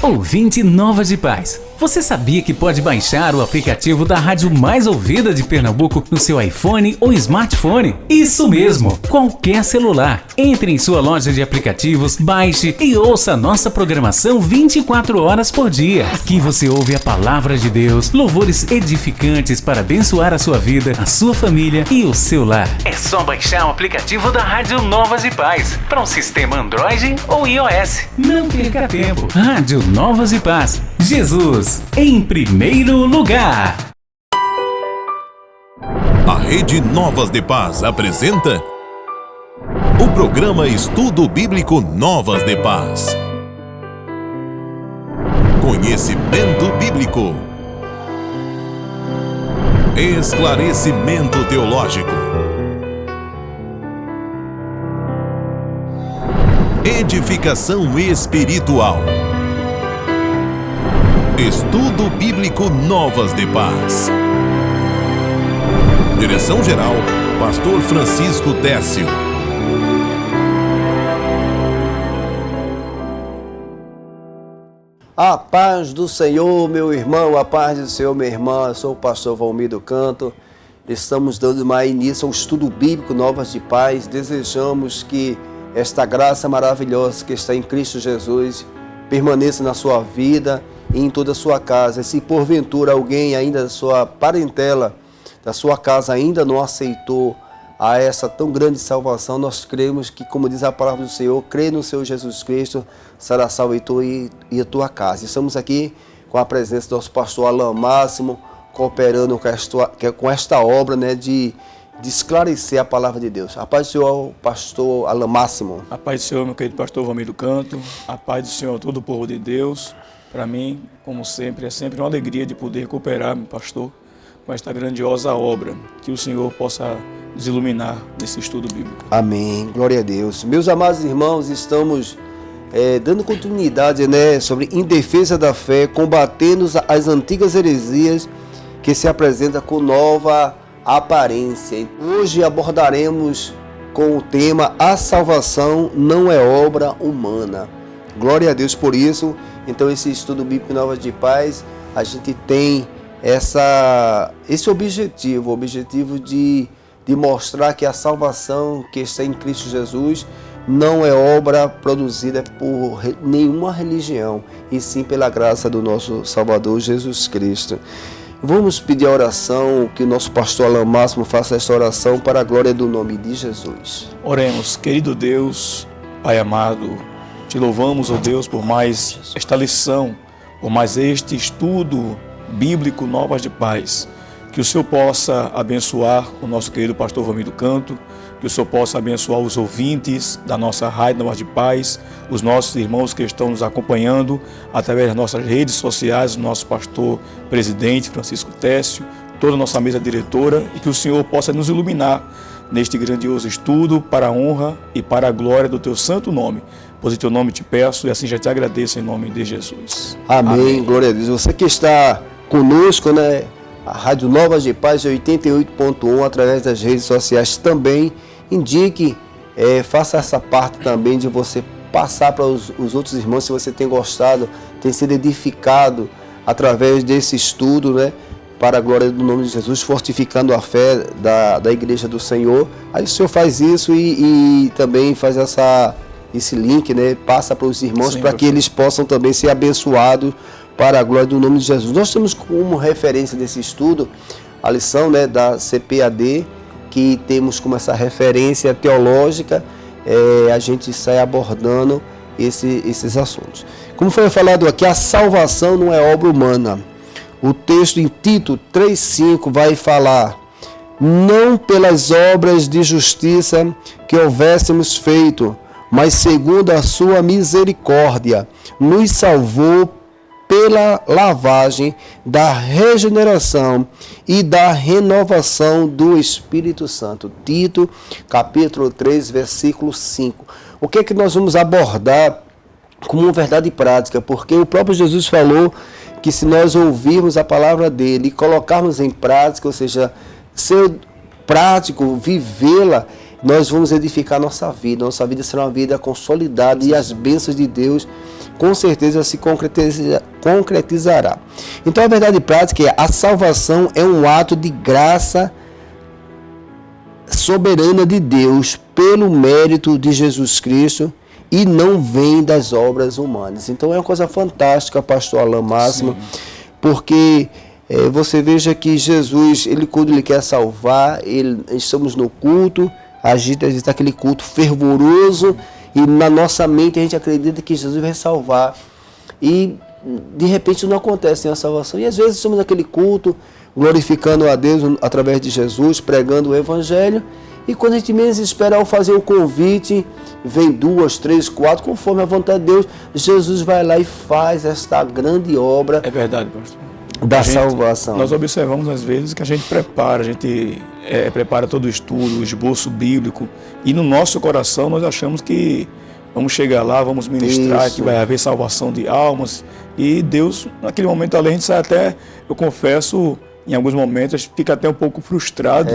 Ouvinte Novas de Paz, você sabia que pode baixar o aplicativo da rádio mais ouvida de Pernambuco no seu iPhone ou smartphone? Isso mesmo, qualquer celular. Entre em sua loja de aplicativos, baixe e ouça a nossa programação 24 horas por dia. Aqui você ouve a palavra de Deus, louvores edificantes para abençoar a sua vida, a sua família e o seu lar. É só baixar o aplicativo da Rádio Novas de Paz para um sistema Android ou iOS. Não perca tempo. Rádio Novas de Paz. Jesus em primeiro lugar. A Rede Novas de Paz apresenta o programa Estudo Bíblico Novas de Paz. Conhecimento bíblico. Esclarecimento teológico. Edificação espiritual. Estudo Bíblico Novas de Paz. Direção-geral, Pastor Francisco Décio. A paz do Senhor, meu irmão, a paz do Senhor, minha irmã. Eu sou o pastor Valmir do Canto. Estamos dando mais início ao Estudo Bíblico Novas de Paz. Desejamos que esta graça maravilhosa que está em Cristo Jesus permaneça na sua vida e em toda a sua casa. Se porventura alguém ainda da sua parentela, da sua casa, ainda não aceitou a essa tão grande salvação, nós cremos que, como diz a palavra do Senhor, crê no Senhor Jesus Cristo, será salvo e a tua casa. Estamos aqui com a presença do nosso pastor Alan Máximo, cooperando com esta obra, né, de esclarecer a palavra de Deus. A paz do Senhor, pastor Alan Máximo. A paz do Senhor, meu querido pastor Valmir do Canto. A paz do Senhor a todo o povo de Deus. Para mim, como sempre, é sempre uma alegria de poder cooperar, meu pastor, com esta grandiosa obra. Que o Senhor possa nos iluminar nesse estudo bíblico. Amém. Glória a Deus. Meus amados irmãos, estamos dando continuidade, né, sobre em defesa da fé, combatendo as antigas heresias que se apresentam com nova aparência. Hoje abordaremos com o tema A Salvação Não é Obra Humana. Glória a Deus por isso. Então esse estudo bíblico Novas de Paz, a gente tem esse objetivo de mostrar que a salvação que está em Cristo Jesus não é obra produzida por nenhuma religião, e sim pela graça do nosso Salvador Jesus Cristo. Vamos pedir a oração, que o nosso pastor Alan Máximo faça esta oração para a glória do nome de Jesus. Oremos. Querido Deus, Pai amado, te louvamos, ó Deus, por mais esta lição, por mais este estudo bíblico Novas de Paz. Que o Senhor possa abençoar o nosso querido pastor Valmir do Canto, que o Senhor possa abençoar os ouvintes da nossa Rádio Novas de Paz, os nossos irmãos que estão nos acompanhando através das nossas redes sociais, o nosso pastor presidente Francisco Décio, toda a nossa mesa diretora, e que o Senhor possa nos iluminar neste grandioso estudo para a honra e para a glória do teu santo nome. Pois em teu nome te peço e assim já te agradeço em nome de Jesus. Amém. Glória a Deus. Você que está conosco, né? A Rádio Novas de Paz 88.1 através das redes sociais também. Indique, faça essa parte também de você passar para os outros irmãos, se você tem gostado, tem sido edificado através desse estudo, né? Para a glória do nome de Jesus, fortificando a fé da Igreja do Senhor. Aí o Senhor faz isso e também faz esse link, né? Passa para os irmãos, para que eles possam também ser abençoados para a glória do nome de Jesus. Nós temos como referência desse estudo a lição, né, da CPAD, que temos como essa referência teológica, a gente sai abordando esses assuntos. Como foi falado aqui, a salvação não é obra humana. O texto em Tito 3,5 vai falar: não pelas obras de justiça que houvéssemos feito, mas segundo a sua misericórdia, nos salvou pela lavagem da regeneração e da renovação do Espírito Santo. Tito, capítulo 3, versículo 5. O que é que nós vamos abordar como uma verdade prática? Porque o próprio Jesus falou que se nós ouvirmos a palavra dele e colocarmos em prática, ou seja, ser prático, vivê-la, nós vamos edificar nossa vida será uma vida consolidada e as bênçãos de Deus com certeza se concretizará. Então a verdade prática é: a salvação é um ato de graça soberana de Deus pelo mérito de Jesus Cristo e não vem das obras humanas. Então é uma coisa fantástica, pastor Alain Máximo, porque você veja que Jesus, quando ele quer salvar, estamos no culto, existe aquele culto fervoroso, e na nossa mente a gente acredita que Jesus vai salvar, e de repente não acontece a salvação. E às vezes estamos naquele culto, glorificando a Deus através de Jesus, pregando o Evangelho, e quando a gente menos espera, ao fazer o convite, vem 2, 3, 4, conforme a vontade de Deus, Jesus vai lá e faz esta grande obra. É verdade, pastor. Da salvação. Nós observamos às vezes que a gente prepara todo o estudo, o esboço bíblico, e no nosso coração nós achamos que vamos chegar lá, vamos ministrar, que vai haver salvação de almas, e Deus, naquele momento ali, a gente sai até, eu confesso, em alguns momentos a gente fica até um pouco frustrado,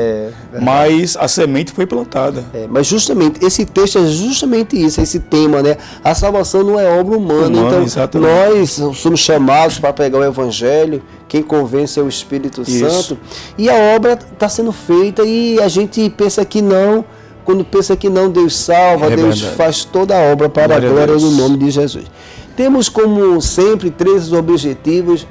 mas a semente foi plantada. Mas justamente, esse texto é justamente isso, esse tema, né? A salvação não é obra humana, então exatamente. Nós somos chamados para pregar o Evangelho, quem convence é o Espírito Santo, e a obra está sendo feita, e a gente pensa que não. Quando pensa que não, Deus salva, Deus faz toda a obra para a glória do nome de Jesus. Temos, como sempre, 3 objetivos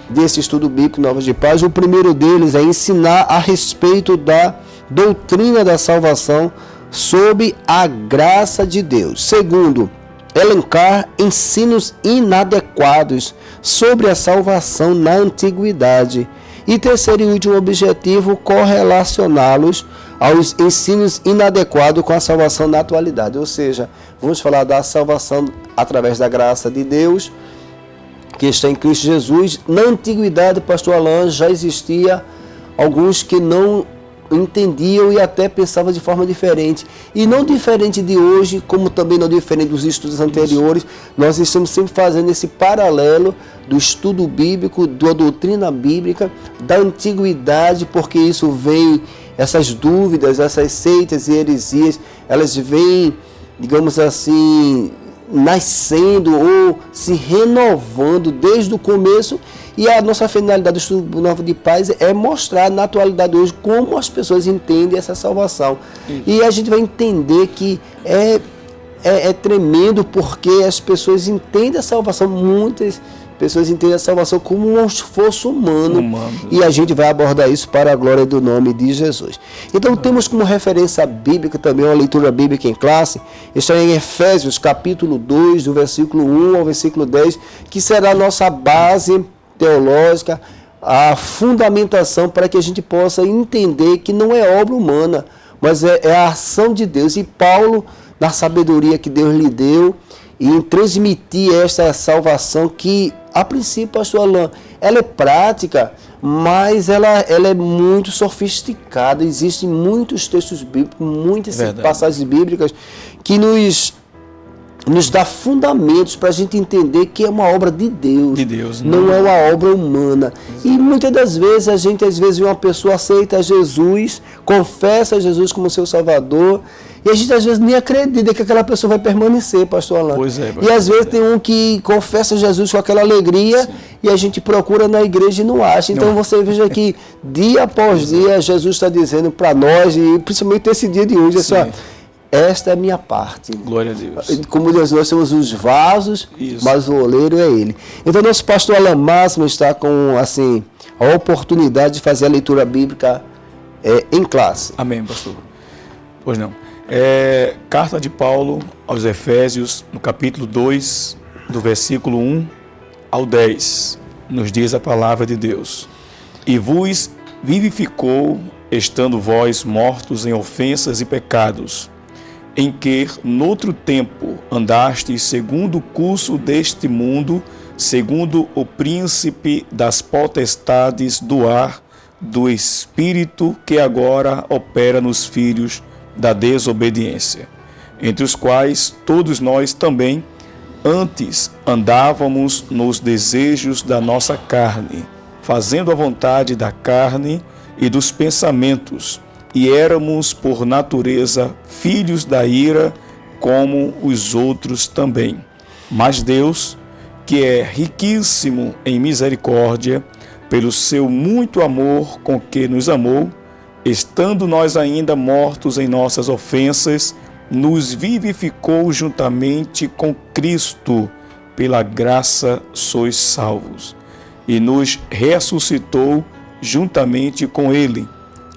desse estudo bíblico Novas de Paz. O primeiro deles é ensinar a respeito da doutrina da salvação sob a graça de Deus. Segundo, elencar ensinos inadequados sobre a salvação na antiguidade. E terceiro e último objetivo, correlacioná-los aos ensinos inadequados com a salvação na atualidade. Ou seja, vamos falar da salvação através da graça de Deus, que está em Cristo Jesus. Na antiguidade, pastor Alain, já existia alguns que não entendiam e até pensavam de forma diferente. E não diferente de hoje, como também não diferente dos estudos anteriores, nós estamos sempre fazendo esse paralelo do estudo bíblico, da doutrina bíblica, da antiguidade, porque isso vem, essas dúvidas, essas seitas e heresias, elas vêm, digamos assim, nascendo ou se renovando desde o começo, e a nossa finalidade do estudo Novo de Paz é mostrar na atualidade hoje como as pessoas entendem essa salvação. E a gente vai entender que é tremendo, porque as pessoas entendem a salvação, muitas pessoas entendem a salvação como um esforço humano. E a gente vai abordar isso para a glória do nome de Jesus. Então temos como referência bíblica também uma leitura bíblica em classe, está em Efésios capítulo 2, do versículo 1 ao versículo 10, que será a nossa base teológica, a fundamentação para que a gente possa entender que não é obra humana, mas é a ação de Deus. E Paulo, na sabedoria que Deus lhe deu, e em transmitir esta salvação que, a princípio, pastor Alain, ela é prática, mas ela é muito sofisticada. Existem muitos textos bíblicos, muitas passagens bíblicas que nos dá fundamentos para a gente entender que é uma obra de Deus, não é uma obra humana. E muitas das vezes a gente vê uma pessoa aceita Jesus, confessa Jesus como seu Salvador, e a gente às vezes nem acredita que aquela pessoa vai permanecer, pastor Alain. E às vezes tem um que confessa Jesus com aquela alegria, e a gente procura na igreja e não acha. Então você veja que dia após dia Jesus está dizendo para nós, e principalmente esse dia de hoje, assim, esta é a minha parte. Glória a Deus. Como Deus, nós somos os vasos, mas o oleiro é Ele. Então nosso pastor Alain Máximo está com assim, a oportunidade de fazer a leitura bíblica em classe. Amém, pastor. Pois não. Carta de Paulo aos Efésios, no capítulo 2, do versículo 1 ao 10, nos diz a palavra de Deus: E vos vivificou, estando vós mortos em ofensas e pecados, em que, noutro tempo, andastes segundo o curso deste mundo, segundo o príncipe das potestades do ar, do espírito que agora opera nos filhos da desobediência, entre os quais todos nós também antes andávamos nos desejos da nossa carne, fazendo a vontade da carne e dos pensamentos, e éramos por natureza filhos da ira, como os outros também. Mas Deus, que é riquíssimo em misericórdia, pelo seu muito amor com que nos amou, estando nós ainda mortos em nossas ofensas, nos vivificou juntamente com Cristo, pela graça sois salvos, e nos ressuscitou juntamente com Ele,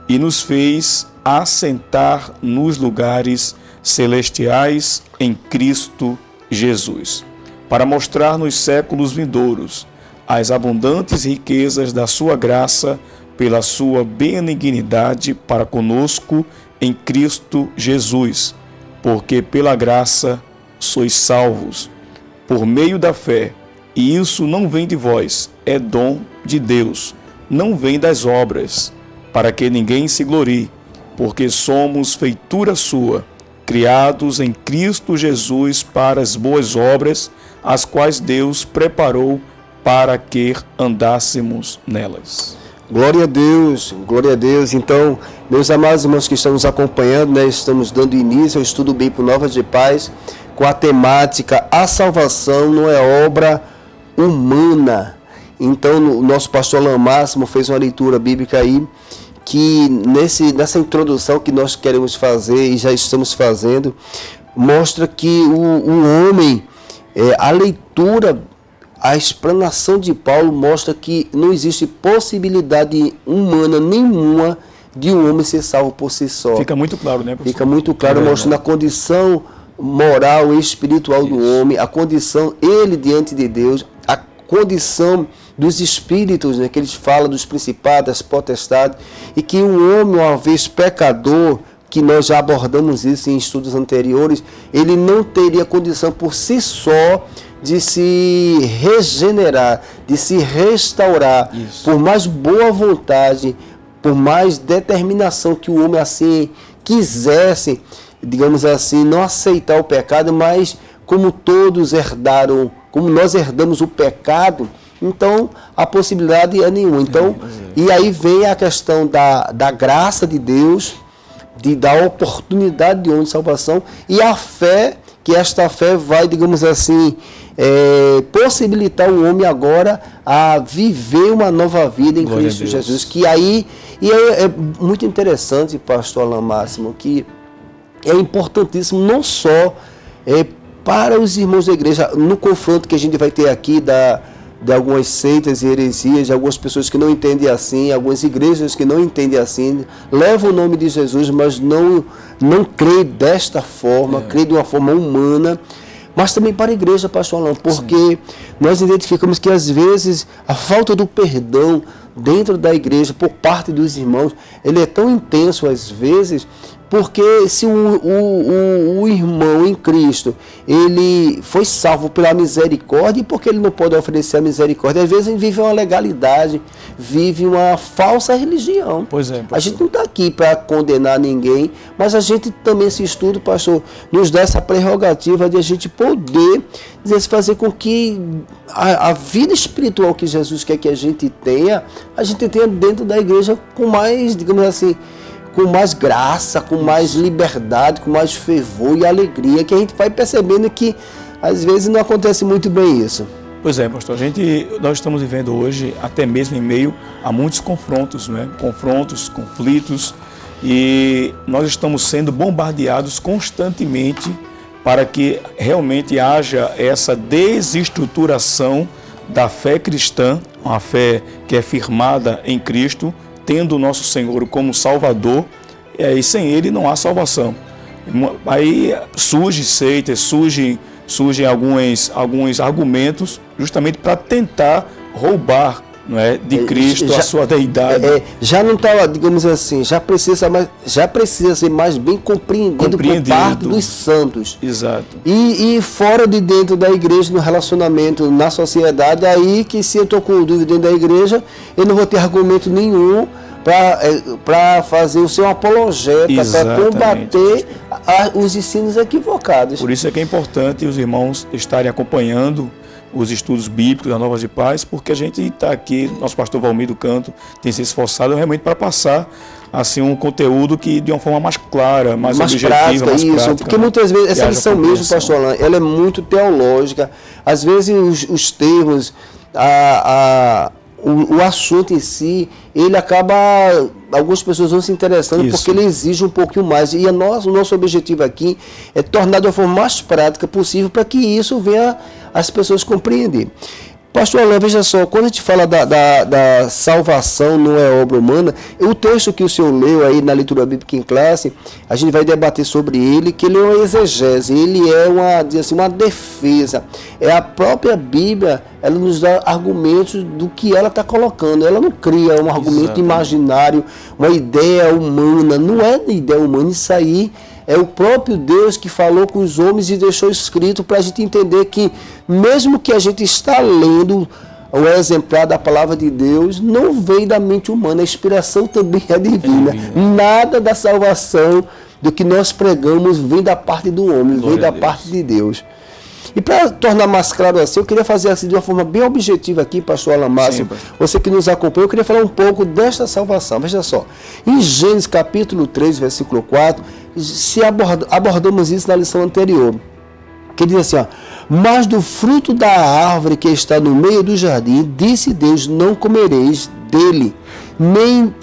e nos fez assentar nos lugares celestiais em Cristo Jesus, para mostrar nos séculos vindouros as abundantes riquezas da sua graça pela sua benignidade para conosco em Cristo Jesus, porque pela graça sois salvos, por meio da fé, e isso não vem de vós, é dom de Deus, não vem das obras, para que ninguém se glorie, porque somos feitura sua, criados em Cristo Jesus para as boas obras, as quais Deus preparou para que andássemos nelas. Glória a Deus, glória a Deus. Então, meus amados irmãos que estão nos acompanhando, né, estamos dando início ao estudo bíblico Novas de Paz, com a temática A Salvação não é obra humana. Então, o nosso pastor Alain Máximo fez uma leitura bíblica aí, que nessa introdução que nós queremos fazer e já estamos fazendo, mostra que o homem, a leitura, a explanação de Paulo mostra que não existe possibilidade humana nenhuma de um homem ser salvo por si só. Fica muito claro, né, professor? Fica muito claro, mostrando a condição moral e espiritual do homem, a condição, ele diante de Deus, a condição dos espíritos, né, que eles falam dos principados, das potestades, e que um homem, uma vez pecador, que nós já abordamos isso em estudos anteriores, ele não teria condição por si só de se regenerar, de se restaurar. Isso. Por mais boa vontade, por mais determinação que o homem assim quisesse, digamos assim, não aceitar o pecado, mas como todos herdaram, como nós herdamos o pecado, então a possibilidade é nenhuma. Então, e aí vem a questão da graça de Deus, da oportunidade de homem de salvação, e a fé, que esta fé vai, digamos assim, possibilitar o homem agora a viver uma nova vida em Glória Cristo Jesus. Que aí, é muito interessante, pastor Alain Máximo, que é importantíssimo não só para os irmãos da igreja, no confronto que a gente vai ter aqui de algumas seitas e heresias, de algumas pessoas que não entendem assim, algumas igrejas que não entendem assim, levam o nome de Jesus, mas não creem desta forma, creem de uma forma humana, mas também para a igreja, pastor Alain, porque nós identificamos que às vezes a falta do perdão dentro da igreja, por parte dos irmãos, ele é tão intenso às vezes, porque se o irmão em Cristo, ele foi salvo pela misericórdia, e porque ele não pode oferecer a misericórdia? Às vezes ele vive uma legalidade, vive uma falsa religião. Pois é, pastor. A gente não está aqui para condenar ninguém, mas a gente também, esse estudo, pastor, nos dá essa prerrogativa de a gente poder fazer com que a vida espiritual que Jesus quer que a gente tenha dentro da igreja com mais, digamos assim, com mais graça, com mais liberdade, com mais fervor e alegria, que a gente vai percebendo que às vezes não acontece muito bem isso. Pois é, pastor, nós estamos vivendo hoje, até mesmo em meio a muitos confrontos, né? Confrontos, conflitos, e nós estamos sendo bombardeados constantemente para que realmente haja essa desestruturação da fé cristã, uma fé que é firmada em Cristo, tendo o nosso Senhor como Salvador, e aí sem Ele não há salvação. Aí surgem seitas, surgem alguns argumentos justamente para tentar roubar, não é, de Cristo a sua deidade. Já não está, digamos assim, já precisa ser mais bem compreendido por parte dos santos. Exato. E fora de dentro da igreja, no relacionamento, na sociedade, aí que se eu estou com dúvida dentro da igreja, eu não vou ter argumento nenhum para fazer o seu apologeta, para combater os ensinos equivocados. Por isso é que é importante os irmãos estarem acompanhando os estudos bíblicos da Novas de Paz, porque a gente está aqui, nosso pastor Valmir do Canto tem se esforçado realmente para passar assim, um conteúdo que de uma forma mais clara, mais objetiva, prática, mais isso, prática, porque né? muitas vezes essa haja lição mesmo, compreensão. pastor Alain, ela é muito teológica. Às vezes os termos, o assunto em si, ele acaba, algumas pessoas vão se interessando Isso. porque ele exige um pouquinho mais. E o nosso objetivo aqui é tornar de uma forma mais prática possível para que isso venha as pessoas compreender. Pastor Alain, veja só, quando a gente fala da salvação não é obra humana, o texto que o senhor leu aí na leitura bíblica em classe, a gente vai debater sobre ele, que ele é uma exegese, ele é uma defesa. É a própria Bíblia, ela nos dá argumentos do que ela está colocando. Ela não cria um argumento imaginário, uma ideia humana, não é ideia humana, isso aí é o próprio Deus que falou com os homens e deixou escrito para a gente entender que, mesmo que a gente está lendo o exemplar da palavra de Deus, não vem da mente humana, a inspiração também é divina. Nada da salvação do que nós pregamos vem da parte do homem, vem da parte de Deus. E para tornar mais claro assim, eu queria fazer assim de uma forma bem objetiva aqui, pastor Alain Márcio, você que nos acompanha, eu queria falar um pouco desta salvação. Veja só, em Gênesis capítulo 3, versículo 4, abordamos isso na lição anterior, que diz assim, ó, mas do fruto da árvore que está no meio do jardim, disse Deus, não comereis dele, nem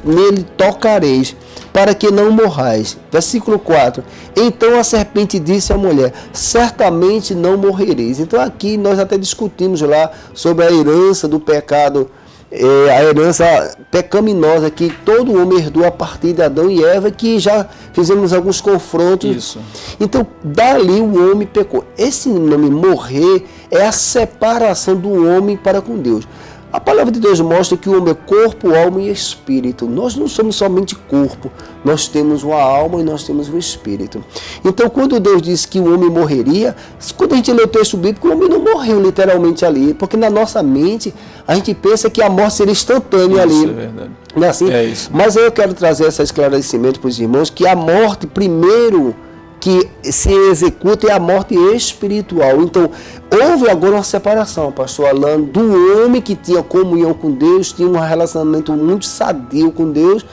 nele tocareis, para que não morrais. Versículo 4. Então a serpente disse à mulher, certamente não morrereis. Então aqui nós até discutimos lá sobre a herança do pecado, a herança pecaminosa que todo homem herdou a partir de Adão e Eva, que já fizemos alguns confrontos. Isso. Então dali o homem pecou. Esse nome morrer é a separação do homem para com Deus. A palavra de Deus mostra que o homem é corpo, alma e espírito. Nós não somos somente corpo, nós temos uma alma e nós temos um espírito. Então, quando Deus disse que o homem morreria, quando a gente lê o texto bíblico, o homem não morreu literalmente ali, porque na nossa mente a gente pensa que a morte seria instantânea ali. Isso é verdade. Não é assim? É isso. Mas eu quero trazer esse esclarecimento para os irmãos, que a morte, primeiro, que se executa é a morte espiritual. Então, houve agora uma separação, pastor Alain, do homem que tinha comunhão com Deus, tinha um relacionamento muito sadio com Deus,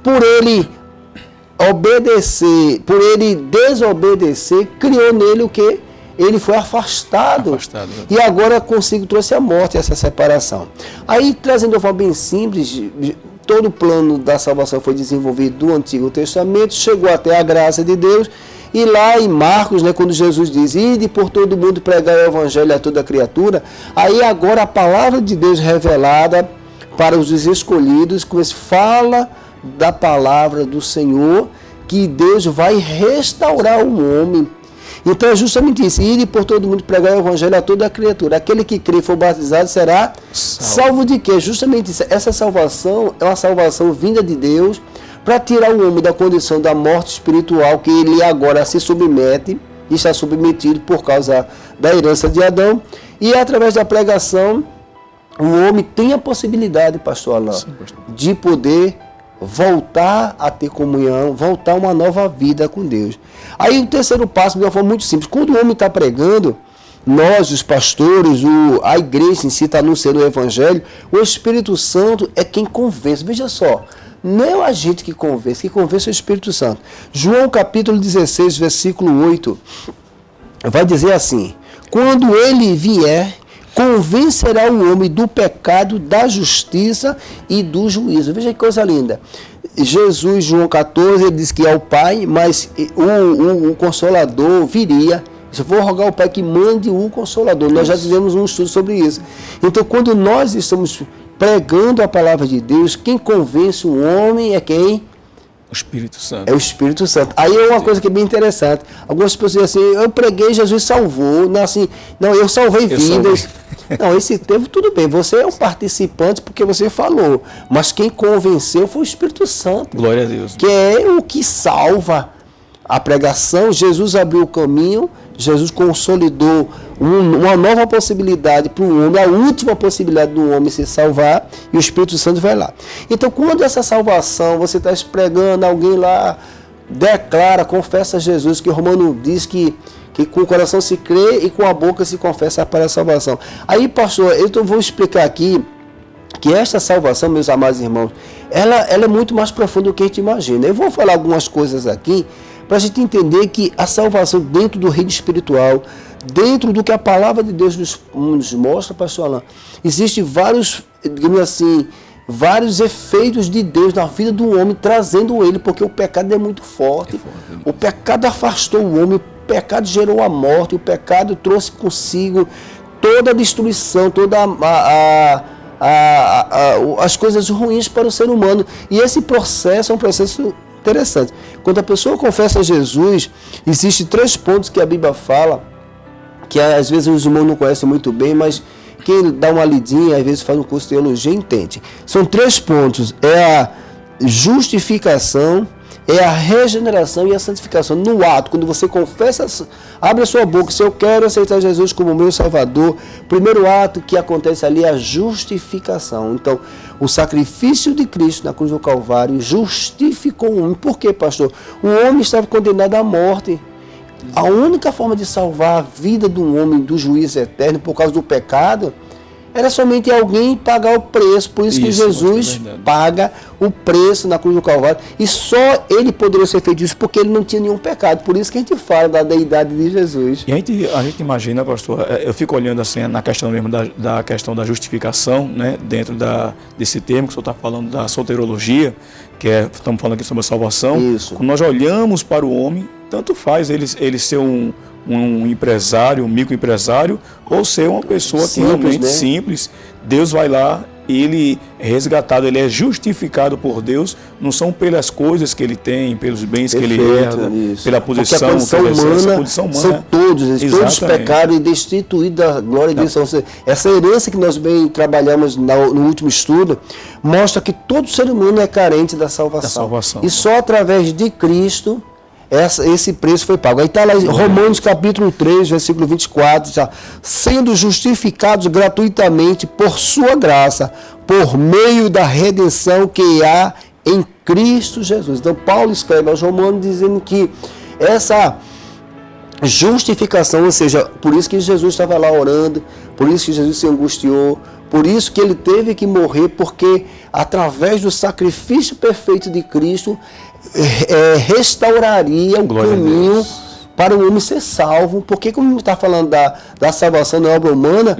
por ele obedecer, por ele desobedecer, criou nele o quê? Ele foi afastado. E agora consigo trouxe a morte, essa separação. Aí, trazendo de uma forma bem simples, todo o plano da salvação foi desenvolvido do Antigo Testamento, chegou até a graça de Deus. E lá em Marcos, quando Jesus diz, ide por todo mundo pregar o evangelho a toda criatura, aí agora a palavra de Deus revelada para os escolhidos, fala da palavra do Senhor, que Deus vai restaurar o homem. Então é justamente isso, ide por todo mundo pregar o evangelho a toda criatura. Aquele que crê e for batizado será salvo de quê? Justamente isso. Essa salvação é uma salvação vinda de Deus, para tirar o homem da condição da morte espiritual que ele agora se submete, e está submetido por causa da herança de Adão, e através da pregação o homem tem a possibilidade, pastor Alain, de poder voltar a ter comunhão, voltar a uma nova vida com Deus. Aí o terceiro passo, de uma forma muito simples, quando o homem está pregando, nós, os pastores, a igreja em si está anunciando o evangelho, o Espírito Santo é quem convence. Veja só, não é a gente que convence é o Espírito Santo. João capítulo 16, versículo 8, vai dizer assim, quando ele vier, convencerá o homem do pecado, da justiça e do juízo. Veja que coisa linda. Jesus, João 14, ele diz que é o Pai, mas o Consolador viria. Eu vou rogar ao Pai que mande o Consolador. Nós já tivemos um estudo sobre isso. Então, quando nós estamos pregando a palavra de Deus, quem convence o homem é quem? O Espírito Santo. É o Espírito Santo. Aí é uma coisa que é bem interessante. Algumas pessoas dizem assim, eu preguei, Jesus salvou. Não, assim, não, eu salvei vidas. Não, esse tempo tudo bem, você é um participante porque você falou, mas quem convenceu foi o Espírito Santo. Glória a Deus. Que é o que salva a pregação. Jesus abriu o caminho, Jesus consolidou uma nova possibilidade para o homem, a última possibilidade do homem se salvar, e o Espírito Santo vai lá. Então, quando essa salvação, você está pregando, alguém lá declara, confessa a Jesus, que o Romano diz que com o coração se crê e com a boca se confessa para a salvação. Aí, pastor, eu vou explicar aqui que esta salvação, meus amados irmãos, ela é muito mais profunda do que a gente imagina. Eu vou falar algumas coisas aqui para a gente entender que a salvação dentro do reino espiritual, dentro do que a palavra de Deus nos mostra, pastor Alain, existem vários, digamos assim, vários efeitos de Deus na vida do homem, trazendo ele, porque o pecado é muito forte. O pecado afastou o homem, o pecado gerou a morte, o pecado trouxe consigo toda a destruição, toda as coisas ruins para o ser humano. E esse processo é um processo interessante. Quando a pessoa confessa a Jesus, existem 3 pontos que a Bíblia fala, que às vezes os irmãos não conhecem muito bem, mas quem dá uma lidinha, às vezes faz um curso de teologia, entende. São 3 pontos. É a justificação, é a regeneração e a santificação. No ato, quando você confessa, abre a sua boca, se eu quero aceitar Jesus como meu Salvador, o primeiro ato que acontece ali é a justificação. Então, o sacrifício de Cristo na cruz do Calvário justificou o homem. Por quê, pastor? O homem estava condenado à morte. A única forma de salvar a vida de um homem do juízo eterno por causa do pecado era somente alguém pagar o preço. Por isso que Jesus paga o preço na cruz do Calvário. E só ele poderia ser feito isso porque ele não tinha nenhum pecado. Por isso que a gente fala da deidade de Jesus. E a gente imagina, pastor, eu fico olhando assim na questão mesmo da questão da justificação, né, dentro desse termo que o senhor está falando da soterologia, estamos falando aqui sobre a salvação. Isso. Quando nós olhamos para o homem, tanto faz ele ser um empresário, um microempresário, ou ser uma pessoa simples, que realmente, né, simples. Deus vai lá, ele é resgatado, ele é justificado por Deus, não são pelas coisas que ele tem, pelos bens que ele herda, pela posição, humana, são todos pecaram e destituídos da glória de Deus. Essa herança que nós bem trabalhamos no último estudo, mostra que todo ser humano é carente da salvação. E só através de Cristo esse preço foi pago. Aí está lá em Romanos capítulo 3, versículo 24, já, sendo justificados gratuitamente por sua graça, por meio da redenção que há em Cristo Jesus. Então Paulo escreve aos Romanos dizendo que essa justificação, ou seja, por isso que Jesus estava lá orando, por isso que Jesus se angustiou, por isso que ele teve que morrer, porque através do sacrifício perfeito de Cristo, restauraria o caminho para o homem ser salvo. Porque como está falando da salvação na obra humana,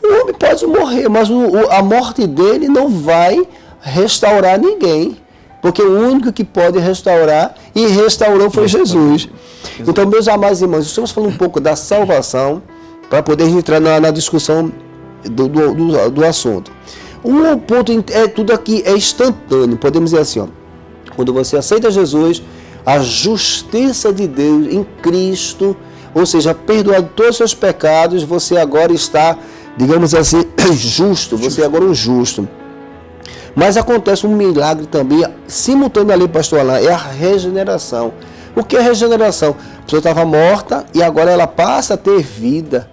o homem pode morrer, mas a morte dele não vai restaurar ninguém, porque o único que pode restaurar e restaurou foi Jesus. Então, meus amados irmãos, estamos falando um pouco da salvação para poder entrar na discussão do assunto. Um ponto tudo aqui é instantâneo, podemos dizer assim, ó. Quando você aceita Jesus, a justiça de Deus em Cristo, ou seja, perdoado todos os seus pecados, você agora está, digamos assim, justo, você agora é um justo. Mas acontece um milagre também, simultâneo ali, pastor Alain, é a regeneração. O que é regeneração? A pessoa estava morta e agora ela passa a ter vida.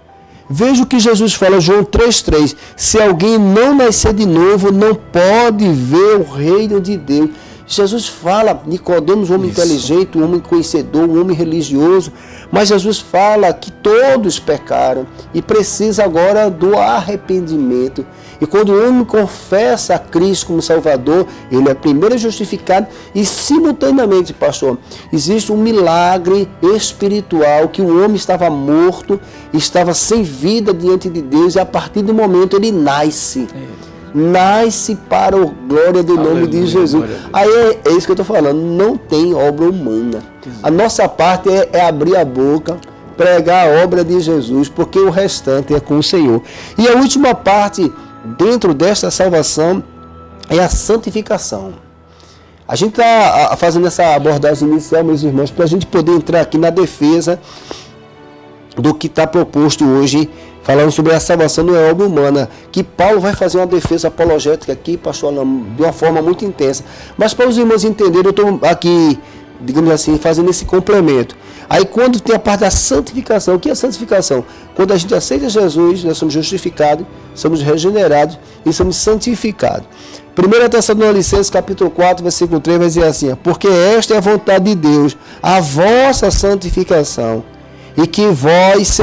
Veja o que Jesus fala, João 3,3. Se alguém não nascer de novo, não pode ver o reino de Deus. Jesus fala, Nicodemos, um homem inteligente, um homem conhecedor, um homem religioso, mas Jesus fala que todos pecaram e precisa agora do arrependimento. E quando o homem confessa a Cristo como Salvador, ele é primeiro justificado e simultaneamente, pastor, existe um milagre espiritual que o homem estava morto, estava sem vida diante de Deus e a partir do momento ele nasce. Nasce para a glória do nome de Jesus. Aí é isso que eu estou falando, não tem obra humana. A nossa parte é abrir a boca, pregar a obra de Jesus, porque o restante é com o Senhor. E a última parte dentro desta salvação é a santificação. A gente está fazendo essa abordagem inicial, meus irmãos, para a gente poder entrar aqui na defesa do que está proposto hoje, falando sobre a salvação não é obra humana, que Paulo vai fazer uma defesa apologética aqui, pastor, de uma forma muito intensa. Mas para os irmãos entenderem, eu estou aqui, digamos assim, fazendo esse complemento. Aí quando tem a parte da santificação, o que é santificação? Quando a gente aceita Jesus, nós somos justificados, somos regenerados e somos santificados. 1 Tessalonicenses capítulo 4, versículo 3 vai dizer assim, porque esta é a vontade de Deus, a vossa santificação, e que vós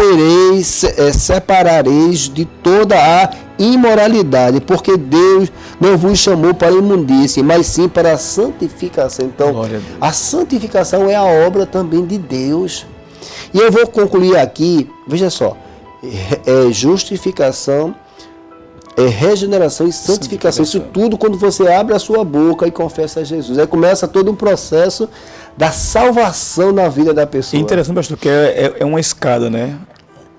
separareis de toda a imoralidade, porque Deus não vos chamou para a imundície, mas sim para a santificação. Então, a santificação é a obra também de Deus. E eu vou concluir aqui, veja só, justificação, regeneração e santificação. Isso tudo quando você abre a sua boca e confessa a Jesus. Aí começa todo um processo da salvação na vida da pessoa. É interessante, pastor, que é uma escada, né?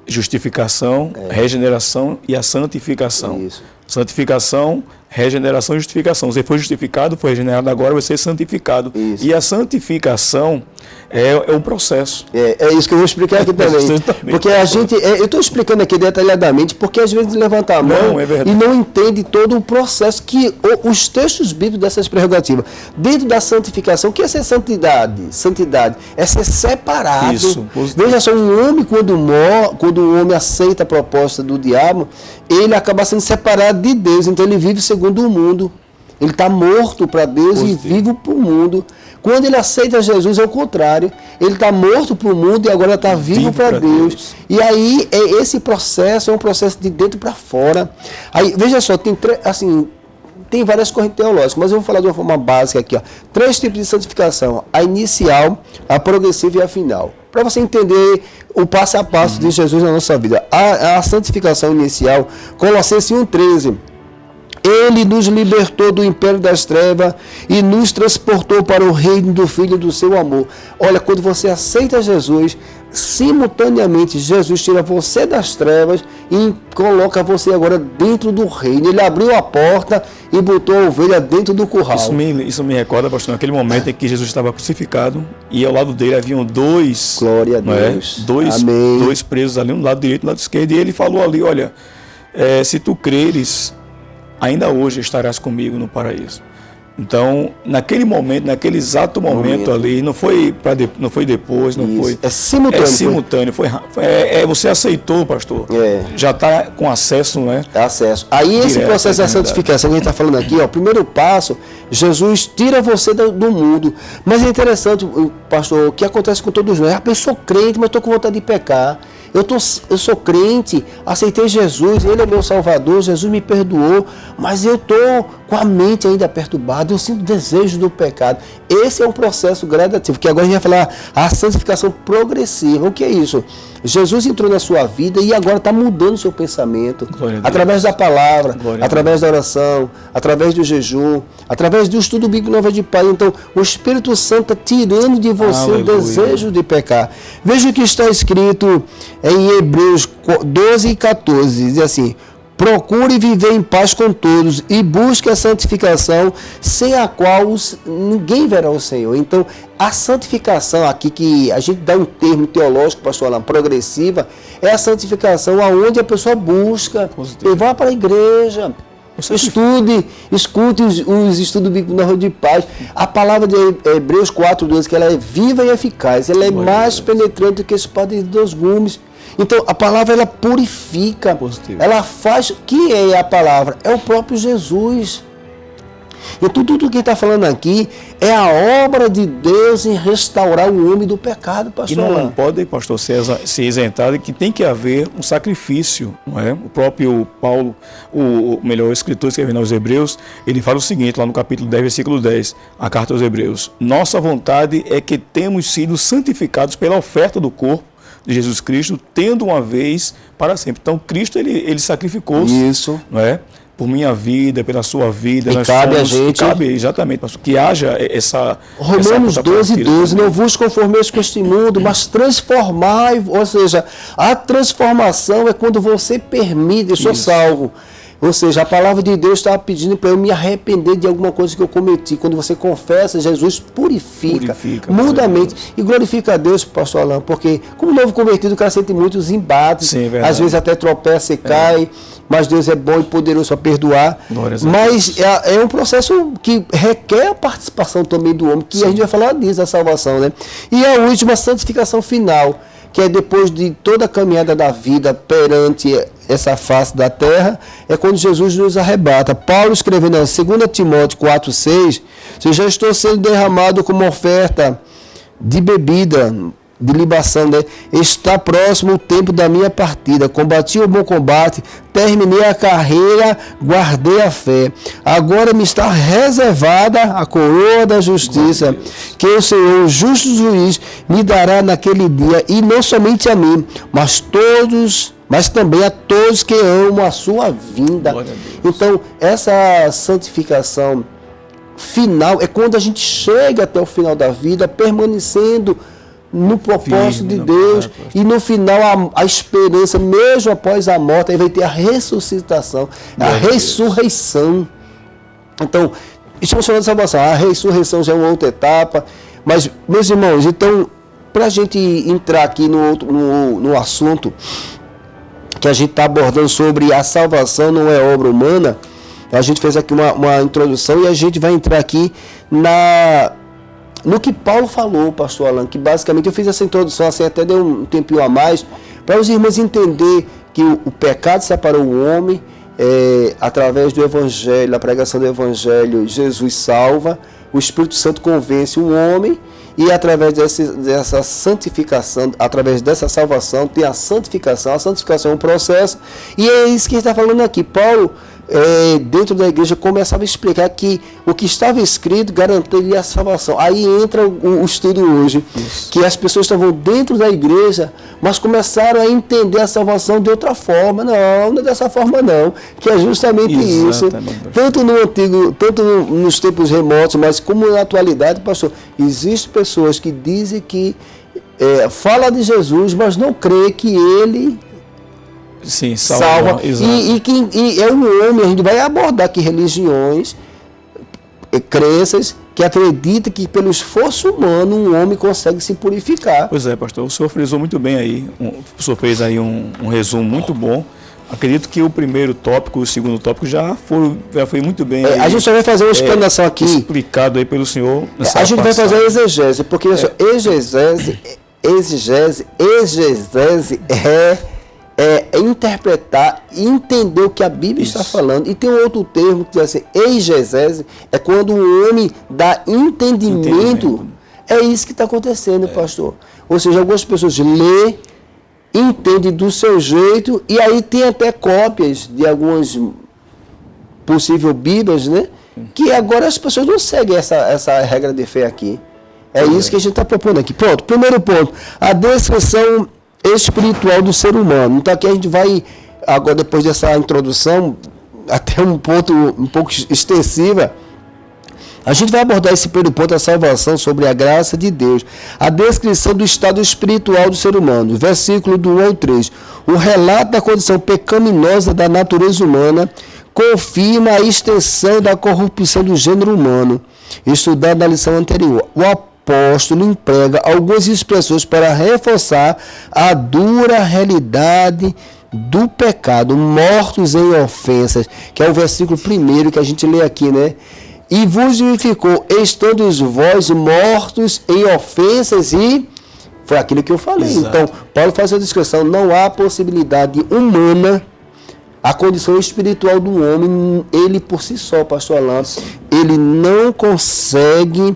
Justificação, regeneração e a santificação. Isso. Santificação, regeneração e justificação. Você foi justificado, foi regenerado, agora vai ser santificado. Isso. E a santificação é o processo. É isso que eu vou explicar aqui também. Porque a gente, eu estou explicando aqui detalhadamente, porque às vezes levanta a mão e não entende todo o processo que os textos bíblicos dessas prerrogativas. Dentro da santificação, o que é ser santidade? Santidade é ser separado. Isso. Veja só, um homem quando o homem aceita a proposta do diabo, ele acaba sendo separado de Deus, então ele vive segundo o mundo. Ele está morto para Deus e vivo para o mundo. Quando ele aceita Jesus, é o contrário. Ele está morto para o mundo e agora está vivo para Deus. E aí, esse processo é um processo de dentro para fora. Aí, veja só, tem várias correntes teológicas, mas eu vou falar de uma forma básica aqui. 3 tipos de santificação: a inicial, a progressiva e a final. Para você entender o passo a passo de Jesus na nossa vida. A santificação inicial, Colossenses 1,13. Ele nos libertou do império das trevas e nos transportou para o reino do Filho do seu amor. Olha, quando você aceita Jesus, simultaneamente Jesus tira você das trevas e coloca você agora dentro do reino. Ele abriu a porta e botou a ovelha dentro do curral. Isso me recorda, pastor, naquele momento em que Jesus estava crucificado e ao lado dele haviam dois, glória a Deus. Dois presos ali, um lado direito e um lado esquerdo, e ele falou ali, olha, se tu creres, ainda hoje estarás comigo no paraíso. Então, naquele momento, naquele exato momento ali, não foi depois, não Isso. foi. É simultâneo. É simultâneo. Você aceitou, pastor. Já está com acesso, né? Acesso. Aí esse processo da santificação que a gente está falando aqui, o primeiro passo, Jesus tira você do mundo. Mas é interessante, pastor, o que acontece com todos nós. Eu sou crente, mas estou com vontade de pecar. Eu sou crente, aceitei Jesus, Ele é meu Salvador, Jesus me perdoou, mas eu estou com a mente ainda perturbada, eu sinto desejo do pecado. Esse é um processo gradativo, que agora a gente vai falar a santificação progressiva. O que é isso? Jesus entrou na sua vida e agora está mudando o seu pensamento, através da palavra, através da oração, através do jejum, através do estudo bíblico Nova de Paz. Então, o Espírito Santo está tirando de você o desejo de pecar. Veja o que está escrito em Hebreus 12:14, diz assim: procure viver em paz com todos e busque a santificação, sem a qual ninguém verá o Senhor. Então, a santificação aqui, que a gente dá um termo teológico, pastor Alan, progressiva, é a santificação aonde a pessoa busca e vá para a igreja. Escute os estudos bíblicos na Rua de Paz. A palavra de Hebreus 4:12, que ela é viva e eficaz, ela é mais penetrante do que espada de 2 gumes. Então, a palavra, ela purifica, ela faz. Que é a palavra? É o próprio Jesus. Então, tudo que está falando aqui é a obra de Deus em restaurar o homem do pecado, pastor. E não pode, pastor, ser isentado, que tem que haver um sacrifício, não é? O próprio Paulo, o melhor escritor escrevendo aos Hebreus, ele fala o seguinte, lá no capítulo 10, versículo 10, a carta aos Hebreus: nossa vontade é que temos sido santificados pela oferta do corpo de Jesus Cristo, tendo uma vez para sempre. Então, Cristo, ele sacrificou-se, isso, não é? Por minha vida, pela sua vida. E cabe a gente. Cabe, exatamente, pastor, que haja essa... Romanos 12:12, não vos conformeis com este mundo, mas transformai, ou seja, a transformação é quando você permite, eu sou salvo. Ou seja, a palavra de Deus estava pedindo para eu me arrepender de alguma coisa que eu cometi. Quando você confessa, Jesus purifica muda a mente e glorifica a Deus, pastor Alain, porque como novo convertido, o cara sente muitos embates, sim, às vezes até tropeça e cai, mas Deus é bom e poderoso para perdoar. Mas é um processo que requer a participação também do homem, que a gente vai falar disso, a salvação, né? E a última, santificação final, que é depois de toda a caminhada da vida perante essa face da terra, é quando Jesus nos arrebata. Paulo, escrevendo em 2 Timóteo 4:6, eu já estou sendo derramado como oferta de bebida de libação, né? Está próximo o tempo da minha partida. Combati o bom combate, terminei a carreira, guardei a fé. Agora me está reservada a coroa da justiça, que o Senhor, o justo juiz, me dará naquele dia, e não somente a mim, mas também a todos que amam a sua vinda. Então, essa santificação final é quando a gente chega até o final da vida, permanecendo no propósito de Deus, e no final a esperança, mesmo após a morte, aí vai ter a ressuscitação, a ressurreição. Então, estamos falando de salvação, a ressurreição já é uma outra etapa, mas, meus irmãos, então, para a gente entrar aqui no assunto que a gente está abordando sobre a salvação não é obra humana, a gente fez aqui uma introdução e a gente vai entrar aqui no que Paulo falou, pastor Alan, que basicamente eu fiz essa introdução, assim, até deu um tempinho a mais, para os irmãos entender que o pecado separou o homem, através do Evangelho, a pregação do Evangelho, Jesus salva, o Espírito Santo convence o homem, e através dessa santificação, através dessa salvação, tem a santificação é um processo, e é isso que a gente está falando aqui. Paulo, dentro da igreja, começava a explicar que o que estava escrito garantiria a salvação. Aí entra o estudo hoje, que as pessoas estavam dentro da igreja, mas começaram a entender a salvação de outra forma. Não é dessa forma não, que é justamente isso. Tanto no antigo, tanto nos tempos remotos, mas como na atualidade, pastor, existem pessoas que dizem que fala de Jesus, mas não crê que ele salva. E é um homem, a gente vai abordar aqui religiões, crenças que acreditam que pelo esforço humano um homem consegue se purificar. Pois é, pastor, o senhor frisou muito bem aí, o senhor fez aí um resumo muito bom. Acredito que o primeiro tópico, o segundo tópico já foi muito bem. A gente só vai fazer uma explanação aqui. Explicado aí pelo senhor. A gente vai fazer a exegese, porque exegese é interpretar e entender o que a Bíblia está falando. E tem um outro termo que diz assim, exegese, é quando o homem dá entendimento. É isso que está acontecendo, pastor. Ou seja, algumas pessoas lê, entende do seu jeito, e aí tem até cópias de algumas possíveis Bíblias, né? Que agora as pessoas não seguem essa regra de fé aqui. É isso que a gente está propondo aqui. Pronto, primeiro ponto, a descrição espiritual do ser humano. Então aqui a gente vai, agora depois dessa introdução, até um pouco extensiva, a gente vai abordar esse primeiro ponto, a salvação, sobre a graça de Deus. A descrição do estado espiritual do ser humano, versículo do 1 ao 3. O relato da condição pecaminosa da natureza humana confirma a extensão da corrupção do gênero humano, estudado na lição anterior. O apóstolo emprega algumas expressões para reforçar a dura realidade do pecado, mortos em ofensas, que é o versículo primeiro que a gente lê aqui, né? E vos vivificou, estando vós mortos em ofensas, e foi aquilo que eu falei. Exato. Então, Paulo faz a descrição, não há possibilidade humana, a condição espiritual do homem, ele por si só, pastor Alan, ele não consegue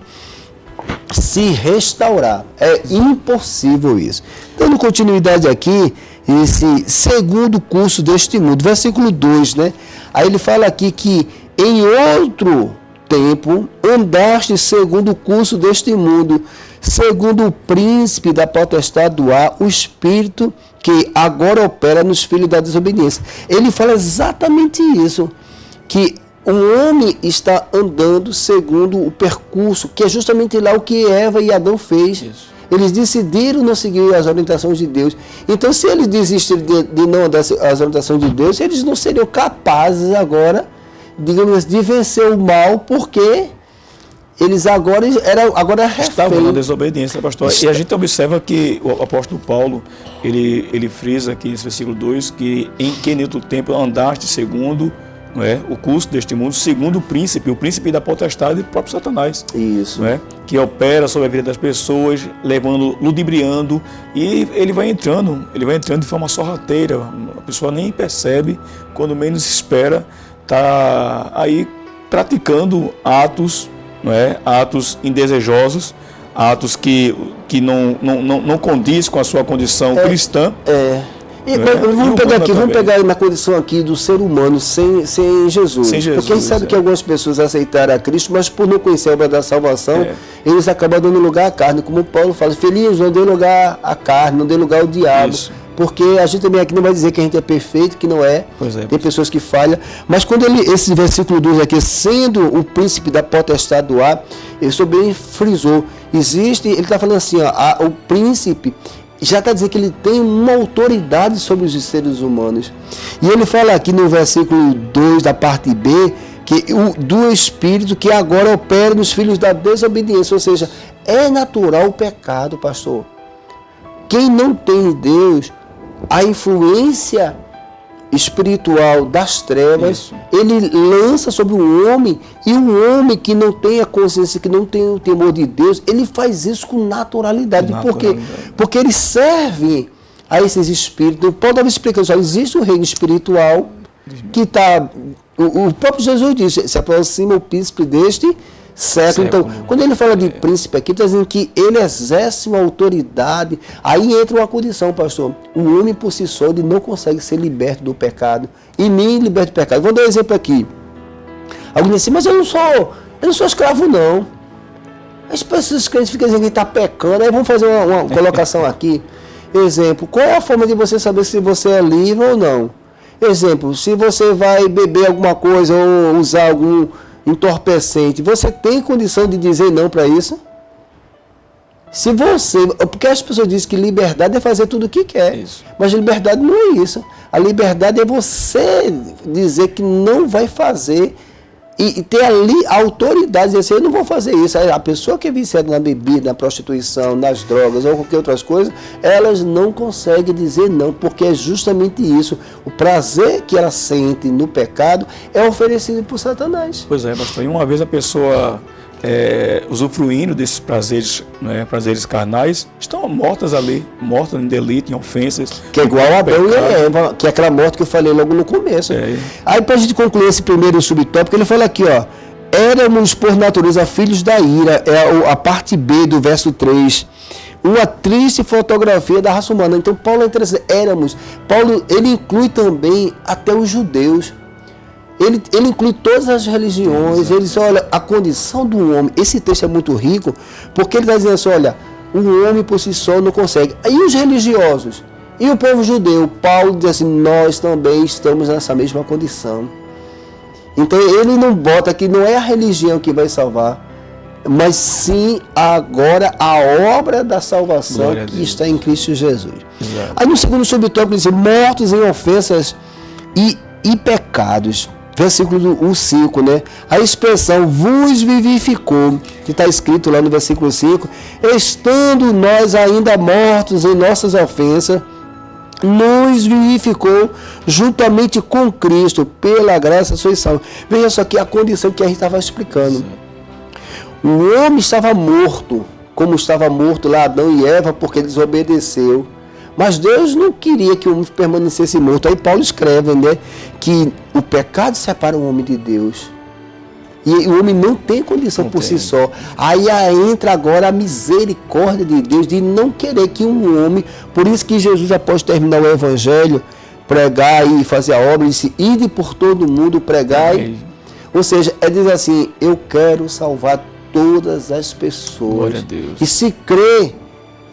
se restaurar. É impossível isso. Dando continuidade aqui, esse segundo curso deste mundo, versículo 2, né? Aí ele fala aqui que em outro tempo andaste segundo o curso deste mundo, segundo o príncipe da potestade do ar, o espírito que agora opera nos filhos da desobediência. Ele fala exatamente isso, que o homem está andando segundo o percurso, que é justamente lá o que Eva e Adão fez. Isso. Eles decidiram não seguir as orientações de Deus. Então, se eles desistirem de não andar as orientações de Deus, eles não seriam capazes agora, digamos, de vencer o mal, porque eles agora estavam na desobediência, pastor. E a gente observa que o apóstolo Paulo, ele frisa aqui nesse versículo 2, que em que outro tempo andaste segundo, não é, o curso deste mundo, segundo o príncipe da potestade do próprio Satanás. Isso. Não é, que opera sobre a vida das pessoas, ludibriando, e ele vai entrando de forma sorrateira. A pessoa nem percebe, quando menos espera, está aí praticando atos, não é, atos indesejosos, atos que não condiz com a sua condição cristã. Vamos pegar aí na condição aqui do ser humano sem Jesus. Porque a gente sabe que algumas pessoas aceitaram a Cristo, mas por não conhecer a obra da salvação, eles acabam dando lugar à carne. Como Paulo fala, feliz, não dê lugar à carne, não dê lugar ao diabo. Isso. Porque a gente também aqui não vai dizer que a gente é perfeito, que não é. Tem pessoas que falham. Mas quando esse versículo 2 aqui, sendo o príncipe da potestade do ar, ele bem frisou. Existe, ele está falando assim, ó, o príncipe já está dizendo que ele tem uma autoridade sobre os seres humanos. E ele fala aqui no versículo 2 da parte B, que do Espírito que agora opera nos filhos da desobediência. Ou seja, é natural o pecado, pastor. Quem não tem Deus, a influência espiritual das trevas, ele lança sobre o homem, e o homem que não tem a consciência, que não tem o temor de Deus, ele faz isso com naturalidade. Por quê? Porque ele serve a esses espíritos. Paulo estava explicando só, existe um reino espiritual que está... O próprio Jesus disse, se aproxima o príncipe deste século. Então, quando ele fala de príncipe aqui, está dizendo que ele exerce uma autoridade. Aí entra uma condição, pastor. O homem por si só, ele não consegue ser liberto do pecado. E nem liberto do pecado. Vou dar um exemplo aqui. Alguém diz assim, mas eu não sou escravo, não. As pessoas crentes ficam dizendo que está pecando. Aí vamos fazer uma colocação aqui. Exemplo, qual é a forma de você saber se você é livre ou não? Exemplo, se você vai beber alguma coisa ou usar algum entorpecente, você tem condição de dizer não para isso? Se você, porque as pessoas dizem que liberdade é fazer tudo o que quer, mas liberdade não é isso. A liberdade é você dizer que não vai fazer e ter ali a autoridade de dizer, eu não vou fazer isso. A pessoa que é viciada na bebida, na prostituição, nas drogas ou qualquer outras coisas, elas não conseguem dizer não, porque é justamente isso. O prazer que ela sente no pecado é oferecido por Satanás. Pois é, pastor. E uma vez a pessoa usufruindo desses prazeres, né, prazeres carnais, estão mortas ali, mortas em delito, em ofensas. Que é igual a Adão e Eva, que é aquela morte que eu falei logo no começo. Aí, para a gente concluir esse primeiro subtópico, ele fala aqui, ó, éramos por natureza filhos da ira, é a parte B do verso 3. Uma triste fotografia da raça humana. Então, Paulo é interessante, éramos. Paulo, ele inclui também até os judeus. Ele inclui todas as religiões. Ele diz, olha, a condição do homem. Esse texto é muito rico, porque ele está dizendo assim, olha, o homem por si só não consegue. E os religiosos? E o povo judeu? Paulo diz assim, nós também estamos nessa mesma condição. Então ele não bota que não é a religião que vai salvar, mas sim agora a obra da salvação que está em Cristo Jesus. Exato. Aí no segundo subtópico ele diz, mortos em ofensas e pecados. Versículo 5, né? A expressão vos vivificou, que está escrito lá no versículo 5, estando nós ainda mortos em nossas ofensas, nos vivificou juntamente com Cristo, pela graça sois salvos. Veja só que a condição que a gente estava explicando. O homem estava morto, como estava morto lá Adão e Eva, porque desobedeceu. Mas Deus não queria que o homem permanecesse morto. Aí Paulo escreve, né, que o pecado separa o homem de Deus. E o homem não tem condição por si só. Aí entra agora a misericórdia de Deus de não querer que um homem... Por isso que Jesus, após terminar o evangelho, pregar e fazer a obra, ele disse, ide por todo mundo, pregai. Ou seja, é dizer assim, eu quero salvar todas as pessoas. Glória a Deus. E se crer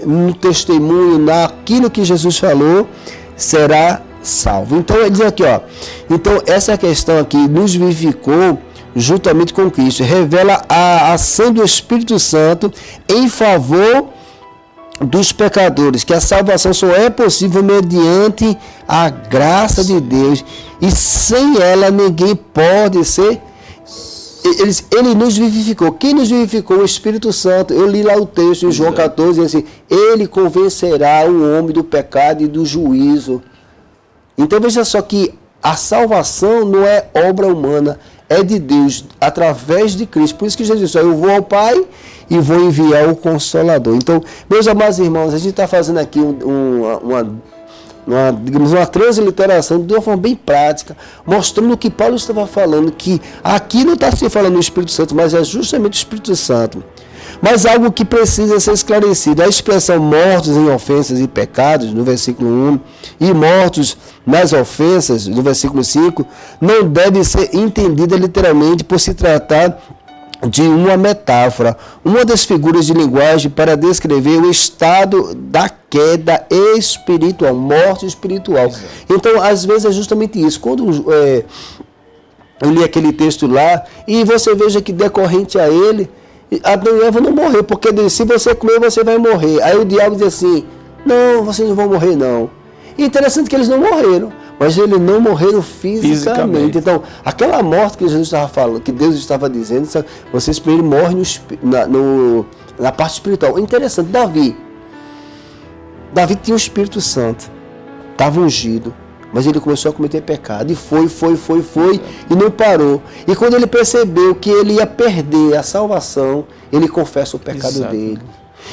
no testemunho, naquilo que Jesus falou, será salvo. Então ele diz aqui, ó, então essa questão aqui nos vivificou juntamente com Cristo, revela a ação do Espírito Santo em favor dos pecadores, que a salvação só é possível mediante a graça de Deus, e sem ela ninguém pode ser. Ele nos vivificou. Quem nos vivificou? O Espírito Santo. Eu li lá o texto em João 14, diz assim, ele convencerá o homem do pecado e do juízo. Então veja só que a salvação não é obra humana, é de Deus, através de Cristo. Por isso que Jesus disse, eu vou ao Pai e vou enviar o Consolador. Então, meus amados irmãos, a gente está fazendo aqui uma transliteração de uma forma bem prática, mostrando o que Paulo estava falando, que aqui não está se falando do Espírito Santo, mas é justamente o Espírito Santo. Mas algo que precisa ser esclarecido, a expressão mortos em ofensas e pecados, no versículo 1, e mortos nas ofensas, no versículo 5, não deve ser entendida literalmente por se tratar de uma metáfora, uma das figuras de linguagem para descrever o estado da queda espiritual, morte espiritual. Exato. Então, às vezes é justamente isso. Quando eu li aquele texto lá, e você veja que decorrente a ele, Adão e Eva não morreram, porque se você comer, você vai morrer. Aí o diabo diz assim, não, vocês não vão morrer não. E interessante que eles não morreram, mas eles não morreram fisicamente. Então, aquela morte que Jesus estava falando, que Deus estava dizendo, vocês primeiro morrem na parte espiritual. Interessante, Davi tinha o Espírito Santo, estava ungido, mas ele começou a cometer pecado, e foi, e não parou. E quando ele percebeu que ele ia perder a salvação, ele confessa o pecado dele.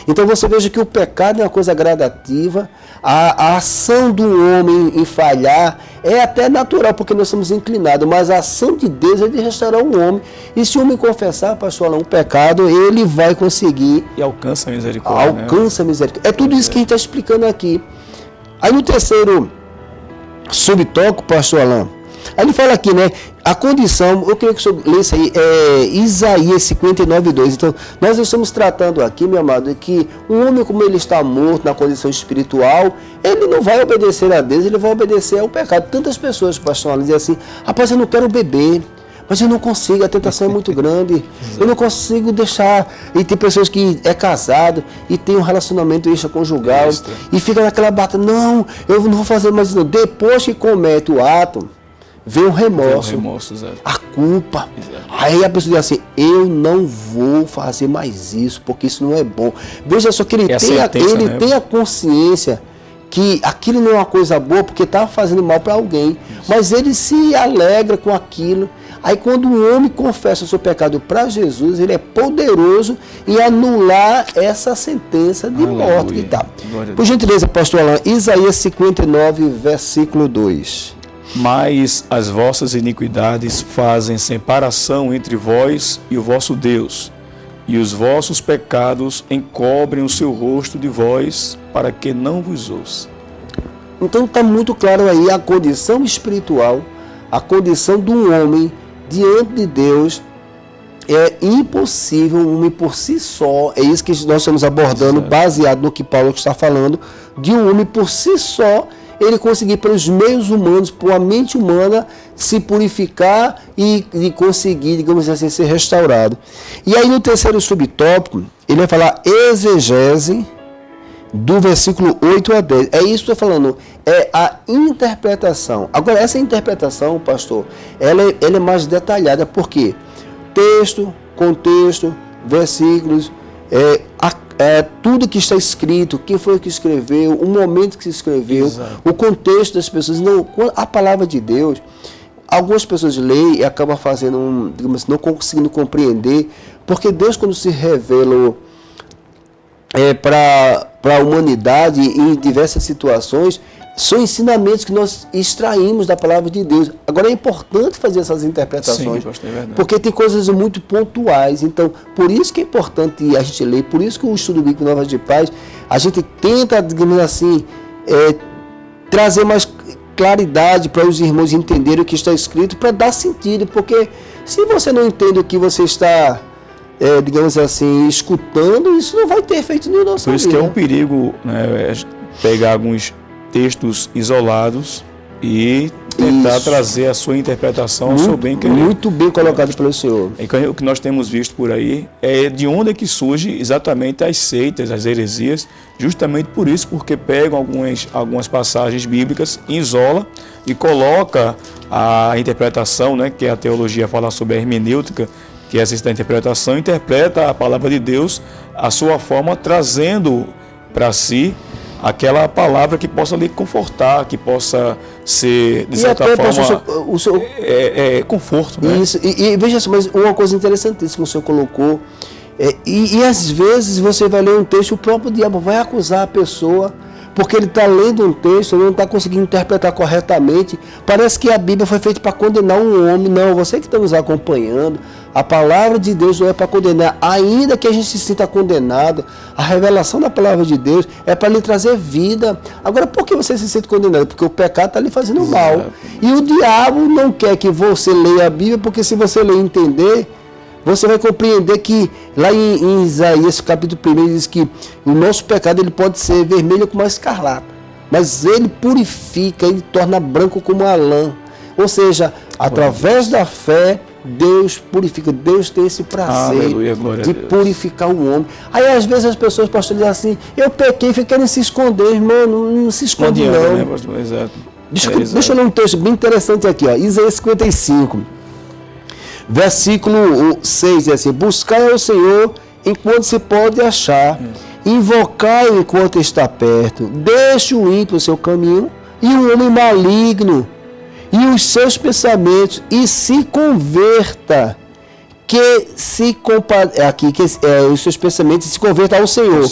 Então você veja que o pecado é uma coisa gradativa, a ação do homem em falhar é até natural, porque nós somos inclinados, mas a ação de Deus é de restaurar o homem. E se o homem confessar, pastor Alain, um pecado, ele vai conseguir. E alcança a misericórdia. Alcança a misericórdia. É tudo isso que a gente está explicando aqui. Aí no terceiro subtópico, pastor Alain, aí ele fala aqui, né? A condição, eu queria que o senhor lesse aí, Isaías 59:2. Então, nós estamos tratando aqui, meu amado, que um homem, como ele está morto na condição espiritual, ele não vai obedecer a Deus, ele vai obedecer ao pecado. Tantas pessoas, pastor, dizem assim, rapaz, eu não quero beber, mas eu não consigo, a tentação é muito grande, eu não consigo deixar. E tem pessoas que é casado e tem um relacionamento extraconjugal e fica naquela batalha, não, eu não vou fazer mais isso. Depois que comete o ato, vem o remorso, a culpa. Exato. Aí a pessoa diz assim, eu não vou fazer mais isso, porque isso não é bom. Veja só que ele tem a consciência que aquilo não é uma coisa boa, porque estava fazendo mal para alguém. Isso. Mas ele se alegra com aquilo. Aí quando o homem confessa o seu pecado para Jesus, ele é poderoso em anular essa sentença de morte que está. Por gentileza, pastor Alain, Isaías 59, versículo 2. Mas as vossas iniquidades fazem separação entre vós e o vosso Deus, e os vossos pecados encobrem o seu rosto de vós, para que não vos ouça. Então está muito claro aí a condição espiritual, a condição do homem diante de Deus. É impossível um homem por si só, é isso que nós estamos abordando, baseado no que Paulo está falando, de um homem por si só, ele conseguir pelos meios humanos, por a mente humana, se purificar e conseguir, digamos assim, ser restaurado. E aí no terceiro subtópico, ele vai falar exegese do versículo 8 a 10. É isso que eu estou falando, é a interpretação. Agora, essa interpretação, pastor, ela é mais detalhada, porque texto, contexto, versículos, tudo que está escrito, quem foi que escreveu, o momento que se escreveu, exato, o contexto das pessoas. Não, a palavra de Deus, algumas pessoas leem e acabam fazendo, digamos assim, não conseguindo compreender, porque Deus, quando se revelou para a humanidade em diversas situações, são ensinamentos que nós extraímos da palavra de Deus. Agora é importante fazer essas interpretações, sim, porque tem coisas muito pontuais. Então, por isso que é importante a gente ler, por isso que o estudo bíblico Novas de Paz, a gente tenta, digamos assim, trazer mais claridade para os irmãos entenderem o que está escrito, para dar sentido, porque se você não entende o que você está, digamos assim, escutando, isso não vai ter efeito nenhum na nossa vida. Por isso que é um perigo, né, pegar alguns textos isolados e tentar trazer a sua interpretação ao seu bem querer. Muito bem colocado pelo senhor. O que nós temos visto por aí é de onde é que surge exatamente as seitas, as heresias, justamente por isso, porque pegam algumas passagens bíblicas, isola e coloca a interpretação, né, que a teologia fala sobre a hermenêutica, que é essa interpretação, interpreta a palavra de Deus à sua forma, trazendo para si aquela palavra que possa lhe confortar, que possa ser, de certa forma, conforto. Né? Isso, e veja só, mas uma coisa interessantíssima que o senhor colocou, e às vezes você vai ler um texto, o próprio diabo vai acusar a pessoa, porque ele está lendo um texto, ele não está conseguindo interpretar corretamente. Parece que a Bíblia foi feita para condenar um homem. Não, você que está nos acompanhando, A palavra de Deus não é para condenar, ainda que a gente se sinta condenado. A revelação da palavra de Deus é para lhe trazer vida. Agora, por que você se sente condenado? Porque o pecado está lhe fazendo mal. E o diabo não quer que você leia a Bíblia, porque se você ler e entender, você vai compreender que lá em Isaías, capítulo 1, diz que o nosso pecado ele pode ser vermelho como a escarlata, mas ele purifica, ele torna branco como a lã. Ou seja, através da fé, Deus purifica. Deus tem esse prazer de purificar o homem. Aí às vezes as pessoas, pastor, dizem assim, eu pequei, querem se esconder, irmão, não se esconde não. Adianta, né, pastor? Exato. Deixa eu ler um texto bem interessante aqui, ó. Isaías 55, versículo 6, diz assim, buscai ao Senhor enquanto se pode achar, invocai enquanto está perto, deixe o ímpio o seu caminho e o homem maligno e os seus pensamentos, e se converta, os seus pensamentos, e se converta ao Senhor,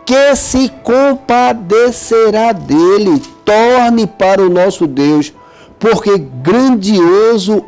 que se compadecerá dele. Torne para o nosso Deus, porque grandioso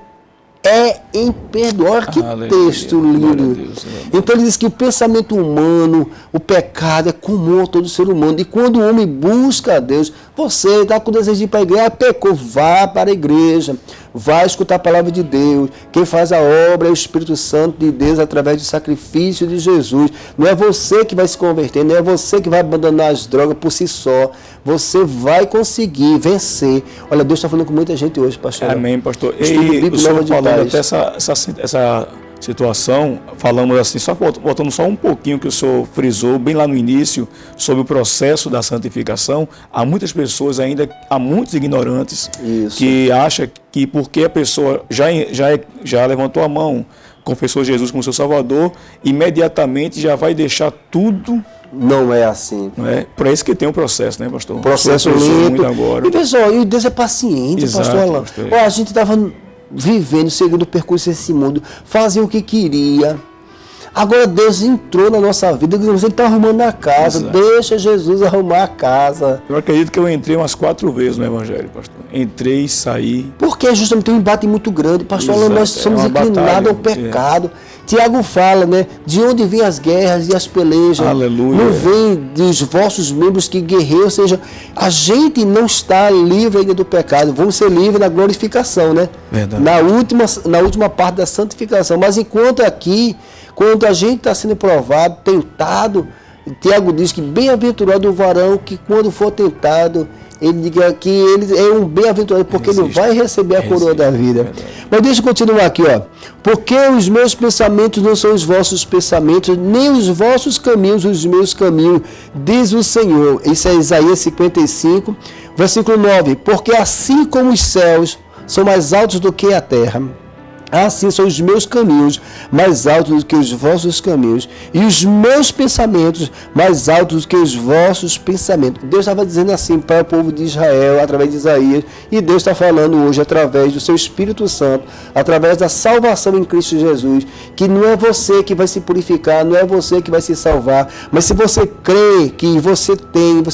é em perdoar. Que texto lindo. Então ele diz que o pensamento humano, o pecado é comum a todo ser humano. E quando o homem busca a Deus, você está com desejo de ir para a igreja, pecou, vá para a igreja, vai escutar a palavra de Deus. Quem faz a obra é o Espírito Santo de Deus através do sacrifício de Jesus. Não é você que vai se converter, não é você que vai abandonar as drogas por si só. Você vai conseguir vencer. Olha, Deus está falando com muita gente hoje, pastor. Amém, pastor. E o senhor falando até essa situação, falamos assim, só voltando só um pouquinho que o senhor frisou bem lá no início, sobre o processo da santificação. Há muitas pessoas ainda, há muitos ignorantes que acham que porque a pessoa já levantou a mão, confessou Jesus como seu Salvador, imediatamente já vai deixar tudo. Não é assim. Não é? Por isso que tem um processo, né, pastor? Processo lento. E pessoal, e Deus é paciente, pastor Alan. A gente estava vivendo segundo o percurso desse mundo, fazia o que queria. Agora Deus entrou na nossa vida, ele está arrumando a casa. Deixa Jesus arrumar a casa. Eu acredito que eu entrei umas 4 vezes no Evangelho, pastor. Entrei e saí. Porque justamente tem um embate muito grande, pastor Alan, nós somos inclinados ao pecado. Tiago fala, né? De onde vêm as guerras e as pelejas? Aleluia. Não vem dos vossos membros que guerreiam, ou seja, a gente não está livre ainda do pecado. Vamos ser livres na glorificação, né? Verdade. Na última parte da santificação. Mas enquanto aqui, quando a gente está sendo provado, tentado, Tiago diz que bem-aventurado o varão que quando for tentado, ele diga que ele é um bem-aventurado, porque ele vai receber a coroa da vida. Mas deixa eu continuar aqui, ó. Porque os meus pensamentos não são os vossos pensamentos, nem os vossos caminhos os meus caminhos, diz o Senhor. Isso é Isaías 55, versículo 9. Porque assim como os céus são mais altos do que a terra, assim são os meus caminhos mais altos do que os vossos caminhos, e os meus pensamentos mais altos do que os vossos pensamentos. Deus estava dizendo assim para o povo de Israel, através de Isaías, e Deus está falando hoje através do seu Espírito Santo, através da salvação em Cristo Jesus, que não é você que vai se purificar, não é você que vai se salvar, mas se você crê que você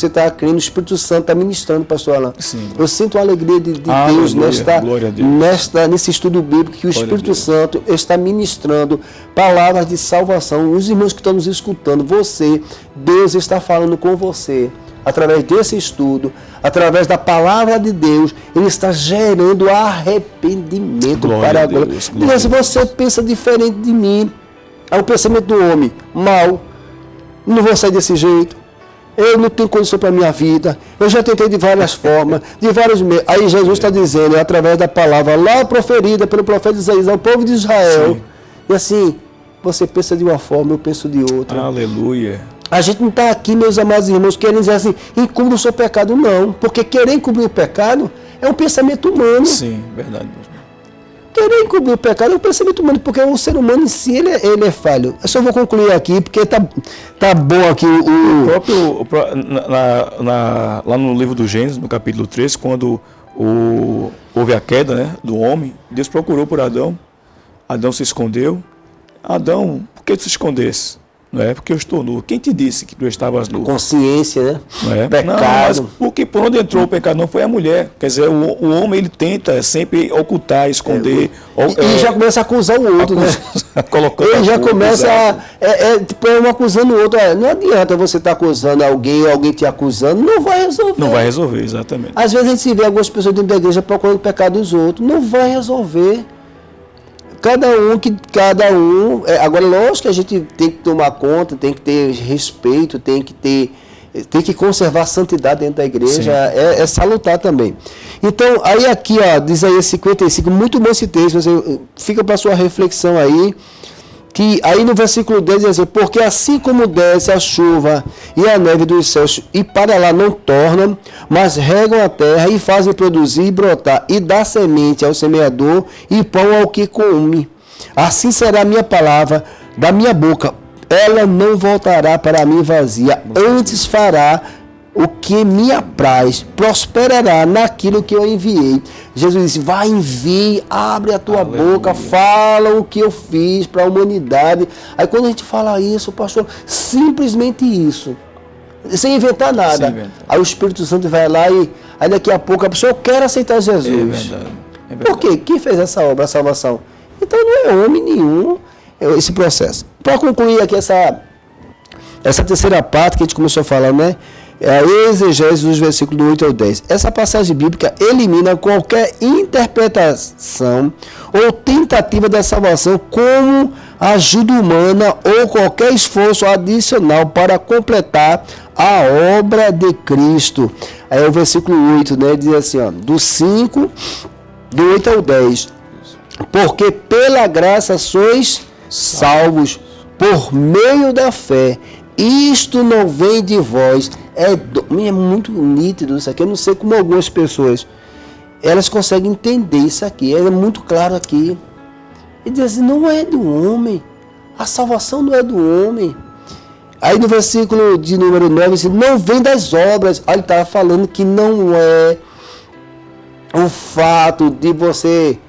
está crendo, o Espírito Santo está ministrando, pastor Alan. Sim. Eu sinto a alegria de Deus nesse estudo bíblico, que o Espírito Santo está ministrando palavras de salvação. Os irmãos que estão nos escutando, Deus está falando com você. Através desse estudo, através da palavra de Deus, Ele está gerando arrependimento para a glória. Mas se você pensa diferente de mim, é o pensamento do homem, mal, não vou sair desse jeito. Eu não tenho condição para a minha vida. Eu já tentei de várias formas, de vários meios. Aí Jesus está dizendo, através da palavra lá proferida pelo profeta Isaías ao povo de Israel. Sim. E assim, você pensa de uma forma, eu penso de outra. Aleluia. A gente não está aqui, meus amados irmãos, querendo dizer assim, encubra o seu pecado, não. Porque querer encobrir o pecado é um pensamento humano. Sim, verdade. Querer encobrir o pecado é um pensamento humano, porque o ser humano em si, ele é falho. Eu só vou concluir aqui, porque tá bom aqui lá no livro do Gênesis, no capítulo 3, quando houve a queda, né, do homem, Deus procurou por Adão. Adão se escondeu. Adão, por que tu se escondesse? Não é porque eu estou nu. Quem te disse que tu estavas nu? Consciência, né? Não é? Pecado. Não, mas porque por onde entrou o pecado não foi a mulher. Quer dizer, o homem ele tenta sempre ocultar, esconder. E já começa a acusar o outro, né? Ele já começa tipo, um acusando o outro. Não adianta você estar acusando alguém ou alguém te acusando, não vai resolver. Não vai resolver, exatamente. Às vezes a gente se vê algumas pessoas dentro da igreja procurando o pecado dos outros. Não vai resolver. Cada um. Agora, lógico que a gente tem que tomar conta, tem que ter respeito, tem que conservar a santidade dentro da igreja, é salutar também. Então, aí aqui, ó, diz aí 55, muito bom esse texto, fica para sua reflexão aí, que aí no versículo 10 diz assim, porque assim como desce a chuva e a neve dos céus, e para lá não tornam, mas regam a terra e fazem produzir e brotar, e dá semente ao semeador e pão ao que come. Assim será a minha palavra da minha boca, ela não voltará para mim vazia, antes fará o que me apraz, prosperará naquilo que eu enviei. Jesus disse, vai, envie, abre a tua boca, fala o que eu fiz para a humanidade. Aí quando a gente fala isso, pastor, simplesmente isso, sem inventar nada. Aí o Espírito Santo vai lá e aí daqui a pouco a pessoa quer aceitar Jesus. É verdade. Por quê? Quem fez essa obra, a salvação? Então não é homem nenhum esse processo. Para concluir aqui essa terceira parte que a gente começou a falar, né? É a exegese dos versículos do 8 ao 10. Essa passagem bíblica elimina qualquer interpretação ou tentativa da salvação como ajuda humana ou qualquer esforço adicional para completar a obra de Cristo. Aí o versículo 8, né, diz assim, ó, do 8 ao 10. Porque pela graça sois salvos por meio da fé. Isto não vem de vós. É muito nítido isso aqui. Eu não sei como algumas pessoas elas conseguem entender isso aqui. É muito claro aqui. E diz assim, não é do homem. A salvação não é do homem. Aí no versículo de número 9, assim, não vem das obras. Olha, ele estava falando que não é o fato de você...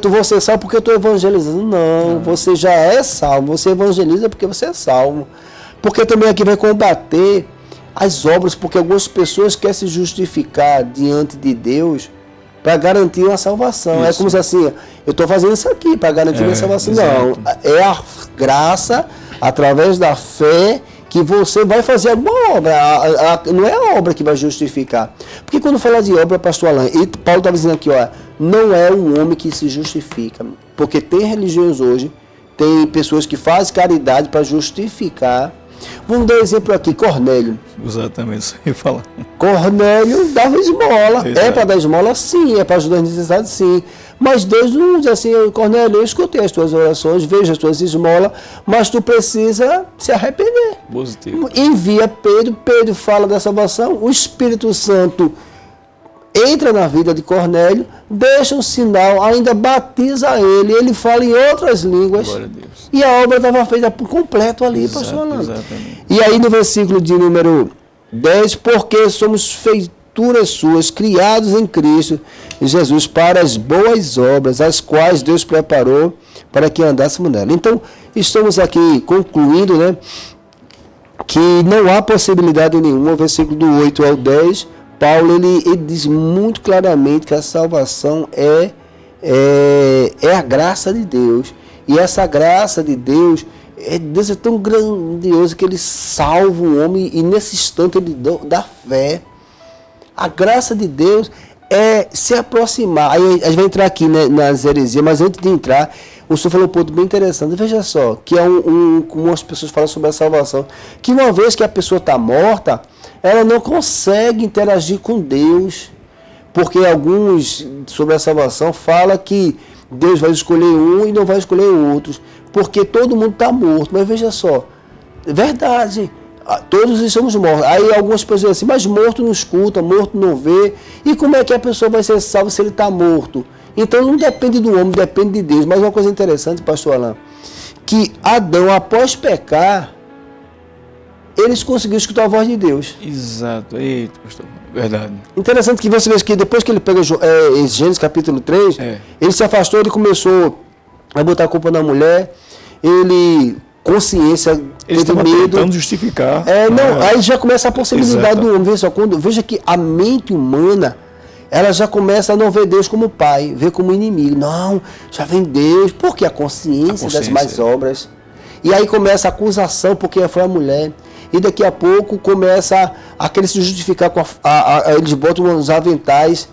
vou ser salvo porque eu estou evangelizando. Não, você já é salvo. Você evangeliza porque você é salvo. Porque também aqui vai combater as obras, porque algumas pessoas querem se justificar diante de Deus para garantir uma salvação. Isso. É como se assim, eu estou fazendo isso aqui para garantir minha salvação. Exato. Não, é a graça, através da fé, que você vai fazer alguma obra. Não é a obra que vai justificar. Porque quando fala de obra, pastor Alain, e Paulo estava dizendo aqui, ó, não é um homem que se justifica. Porque tem religiões hoje, tem pessoas que fazem caridade para justificar. Vamos dar um exemplo aqui, Cornélio. Exatamente, isso aí falar. Cornélio dava esmola. Exato. É para dar esmola? Sim. É para ajudar os necessitados? Sim. Mas Deus não diz assim, Cornélio, eu escutei as tuas orações, vejo as tuas esmolas, mas tu precisa se arrepender. Positivo. Envia Pedro, Pedro fala da salvação, o Espírito Santo entra na vida de Cornélio, deixa um sinal, ainda batiza ele fala em outras línguas. Glória a Deus. E a obra estava feita por completo ali, pastor Orlando. Exatamente. E aí no versículo de número 10, porque somos feituras suas, criados em Cristo Jesus para as boas obras, as quais Deus preparou para que andássemos nela. Então, estamos aqui concluindo, né, que não há possibilidade nenhuma, o versículo do 8 ao 10, Paulo ele diz muito claramente que a salvação é a graça de Deus. E essa graça de Deus, Deus é tão grandioso que ele salva o homem e nesse instante ele dá fé. A graça de Deus é se aproximar. Aí a gente vai entrar aqui, né, nas heresias, mas antes de entrar, o senhor falou um ponto bem interessante. Veja só, que é como as pessoas falam sobre a salvação, que uma vez que a pessoa está morta, ela não consegue interagir com Deus, porque alguns sobre a salvação falam que Deus vai escolher um e não vai escolher outros, porque todo mundo está morto. Mas veja só, verdade, todos estamos mortos. Aí algumas pessoas dizem assim, mas morto não escuta, morto não vê. E como é que a pessoa vai ser salva se ele está morto? Então não depende do homem, depende de Deus. Mas uma coisa interessante, pastor Alain, que Adão, após pecar, eles conseguiram escutar a voz de Deus. Exato. Eita, pastor. Verdade. Interessante que você vê que depois que ele pega em Gênesis capítulo 3, ele se afastou, ele começou a botar a culpa na mulher, ele consciência, Eles teve estão medo. tentando justificar. Aí já começa a possibilidade do homem. Veja que a mente humana, ela já começa a não ver Deus como pai, ver como inimigo. Não, já vem Deus, porque a consciência das mais obras. E aí começa a acusação, porque foi a mulher. E daqui a pouco começa a querer se justificar com eles botam os aventais.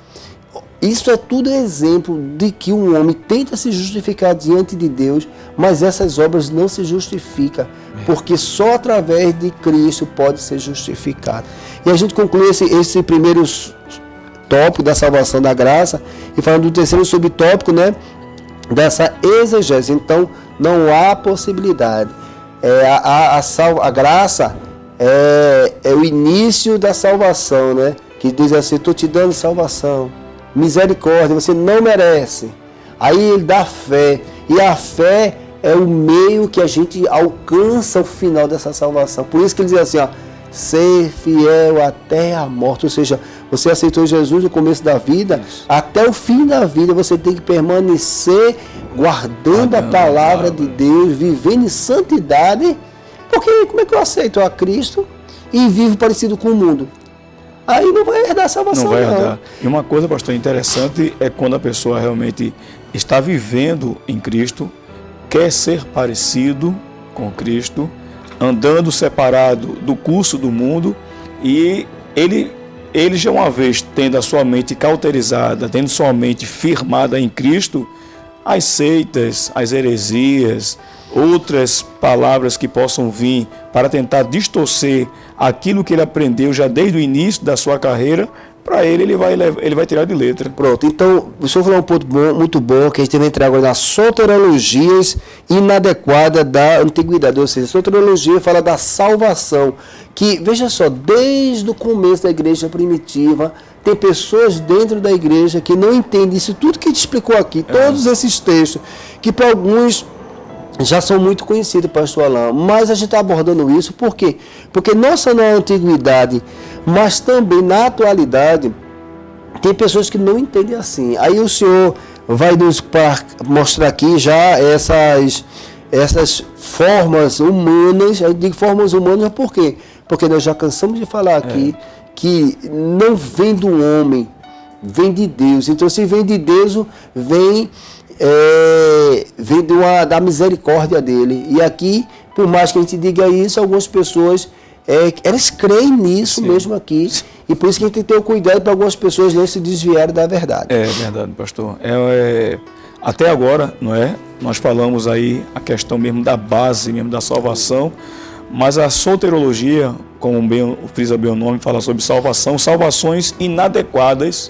Isso é tudo exemplo de que um homem tenta se justificar diante de Deus, mas essas obras não se justificam, porque só através de Cristo pode ser justificado. E a gente conclui esse primeiro tópico da salvação da graça, e falando do terceiro subtópico, né, dessa exegese. Então, não há possibilidade. A graça é o início da salvação, né, que diz assim: estou te dando salvação, misericórdia, você não merece. Aí ele dá fé, e a fé é o meio que a gente alcança o final dessa salvação. Por isso que ele diz assim, ser fiel até a morte. Ou seja, você aceitou Jesus no começo da vida, até o fim da vida você tem que permanecer guardando a palavra de Deus, vivendo em santidade. Porque como é que eu aceito a Cristo e vivo parecido com o mundo? Aí não vai herdar a salvação. Não vai herdar. E uma coisa, pastor, interessante é quando a pessoa realmente está vivendo em Cristo, quer ser parecido com Cristo, andando separado do curso do mundo, e ele já uma vez tendo a sua mente cauterizada, tendo sua mente firmada em Cristo, as seitas, as heresias, outras palavras que possam vir para tentar distorcer aquilo que ele aprendeu já desde o início da sua carreira, para ele vai tirar de letra. Pronto, então, o senhor falou um ponto muito bom, que a gente vai entrar agora nas soteriologias inadequadas da antiguidade. Ou seja, soteriologia fala da salvação, que, veja só, desde o começo da igreja primitiva, tem pessoas dentro da igreja que não entendem isso, tudo que a gente explicou aqui, todos esses textos, que para alguns já são muito conhecidos, pastor Alain, mas a gente está abordando isso, por quê? Porque não só na antiguidade, mas também na atualidade, tem pessoas que não entendem assim. Aí o senhor vai nos mostrar aqui já essas formas humanas. Eu digo formas humanas por quê? Porque nós já cansamos de falar aqui que não vem do homem, vem de Deus. Então, se vem de Deus, vem da misericórdia dele. E aqui, por mais que a gente diga isso, algumas pessoas elas creem nisso mesmo aqui. E por isso que a gente tem que ter o cuidado para algumas pessoas não se desviarem da verdade. É verdade, pastor. Até agora, não é? Nós falamos aí a questão mesmo da base, mesmo da salvação, mas a soteriologia, como bem frisa bem o nome, fala sobre salvações inadequadas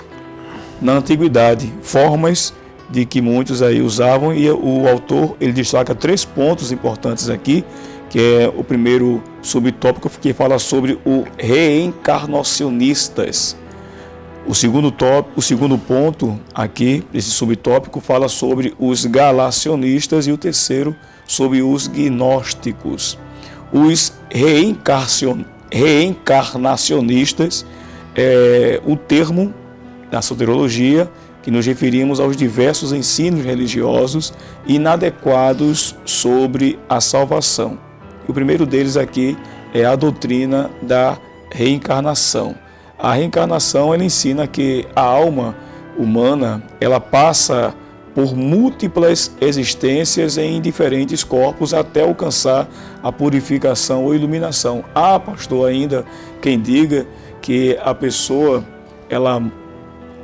na antiguidade, formas de que muitos aí usavam, e o autor ele destaca 3 pontos importantes aqui, que é o primeiro subtópico, que fala sobre o reencarnacionistas. O segundo ponto aqui, esse subtópico, fala sobre os galacionistas, e o terceiro sobre os gnósticos. Os reencarnacionistas é o termo da soteriologia que nos referimos aos diversos ensinos religiosos inadequados sobre a salvação. O primeiro deles aqui é a doutrina da reencarnação. A reencarnação, ela ensina que a alma humana, ela passa por múltiplas existências em diferentes corpos até alcançar a purificação ou iluminação. Pastor, ainda quem diga que a pessoa, ela,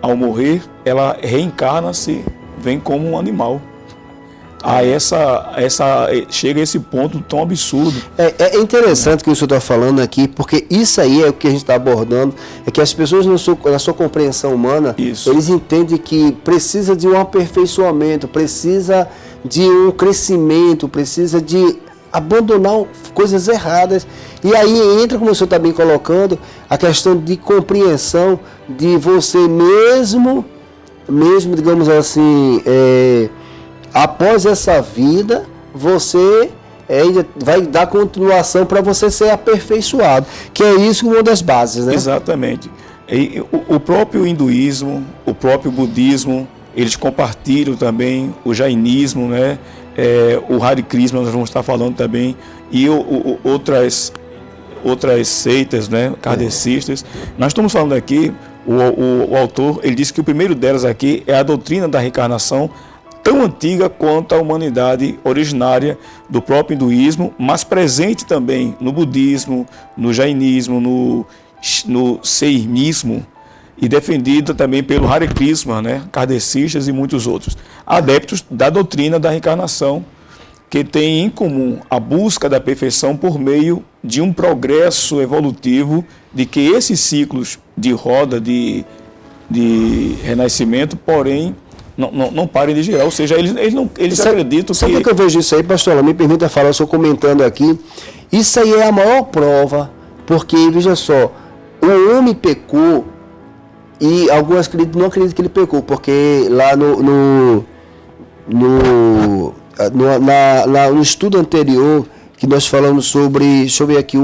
ao morrer, ela reencarna-se, vem como um animal. Chega a esse ponto tão absurdo. É interessante o que o senhor está falando aqui, porque isso aí é o que a gente está abordando, é que as pessoas, na sua compreensão humana, eles entendem que precisa de um aperfeiçoamento, precisa de um crescimento, precisa de abandonar coisas erradas. E aí entra, como o senhor está bem colocando, a questão de compreensão de você mesmo, digamos assim, após essa vida, você ainda vai dar continuação para você ser aperfeiçoado, que é isso uma das bases, né? Exatamente. E o próprio hinduísmo, o próprio budismo, eles compartilham também o jainismo, né? o Hare Krishna, nós vamos estar falando também, e outras seitas, né, kardecistas. Nós estamos falando aqui, o autor, ele disse que o primeiro delas aqui é a doutrina da reencarnação, tão antiga quanto a humanidade originária do próprio hinduísmo, mas presente também no budismo, no jainismo, no seimismo, e defendida também pelo Hare Krishna, né, kardecistas e muitos outros, adeptos da doutrina da reencarnação, que tem em comum a busca da perfeição por meio de um progresso evolutivo, de que esses ciclos de roda, de renascimento, porém, não parem de girar. Ou seja, eles acreditam que... Sabe que eu vejo isso aí, pastor? Me permita falar, eu estou comentando aqui. Isso aí é a maior prova, porque, veja só, o homem pecou, e alguns não acreditam que ele pecou, porque lá no estudo anterior, que nós falamos sobre, deixa eu ver aqui,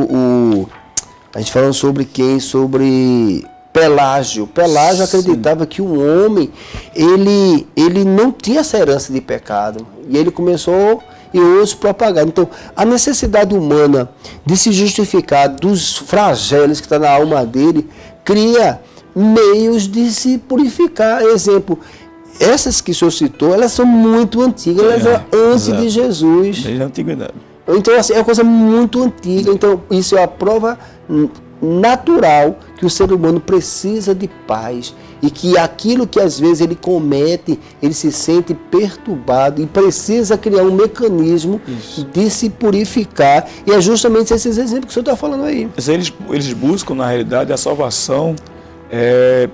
a gente falando sobre quem? Sobre Pelágio. Pelágio acreditava que o homem, ele não tinha essa herança de pecado, e ele começou e hoje propagar. Então, a necessidade humana de se justificar dos flagelos que está na alma dele, cria meios de se purificar. Exemplo, essas que o senhor citou, elas são muito antigas, elas são antes de Jesus. Desde a antiguidade. Então, assim, é uma coisa muito antiga. Então, isso é a prova natural que o ser humano precisa de paz, e que aquilo que às vezes ele comete, ele se sente perturbado e precisa criar um mecanismo de se purificar, e é justamente esses exemplos que o senhor está falando aí. Eles buscam, na realidade, a salvação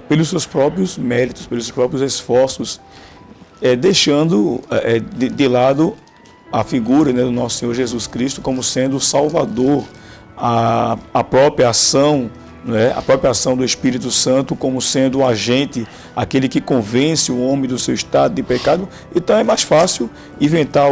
pelos seus próprios méritos, pelos seus próprios esforços, deixando de lado a figura, né, do nosso Senhor Jesus Cristo como sendo o Salvador, a própria ação, né, a própria ação do Espírito Santo como sendo o agente, aquele que convence o homem do seu estado de pecado. Então é mais fácil inventar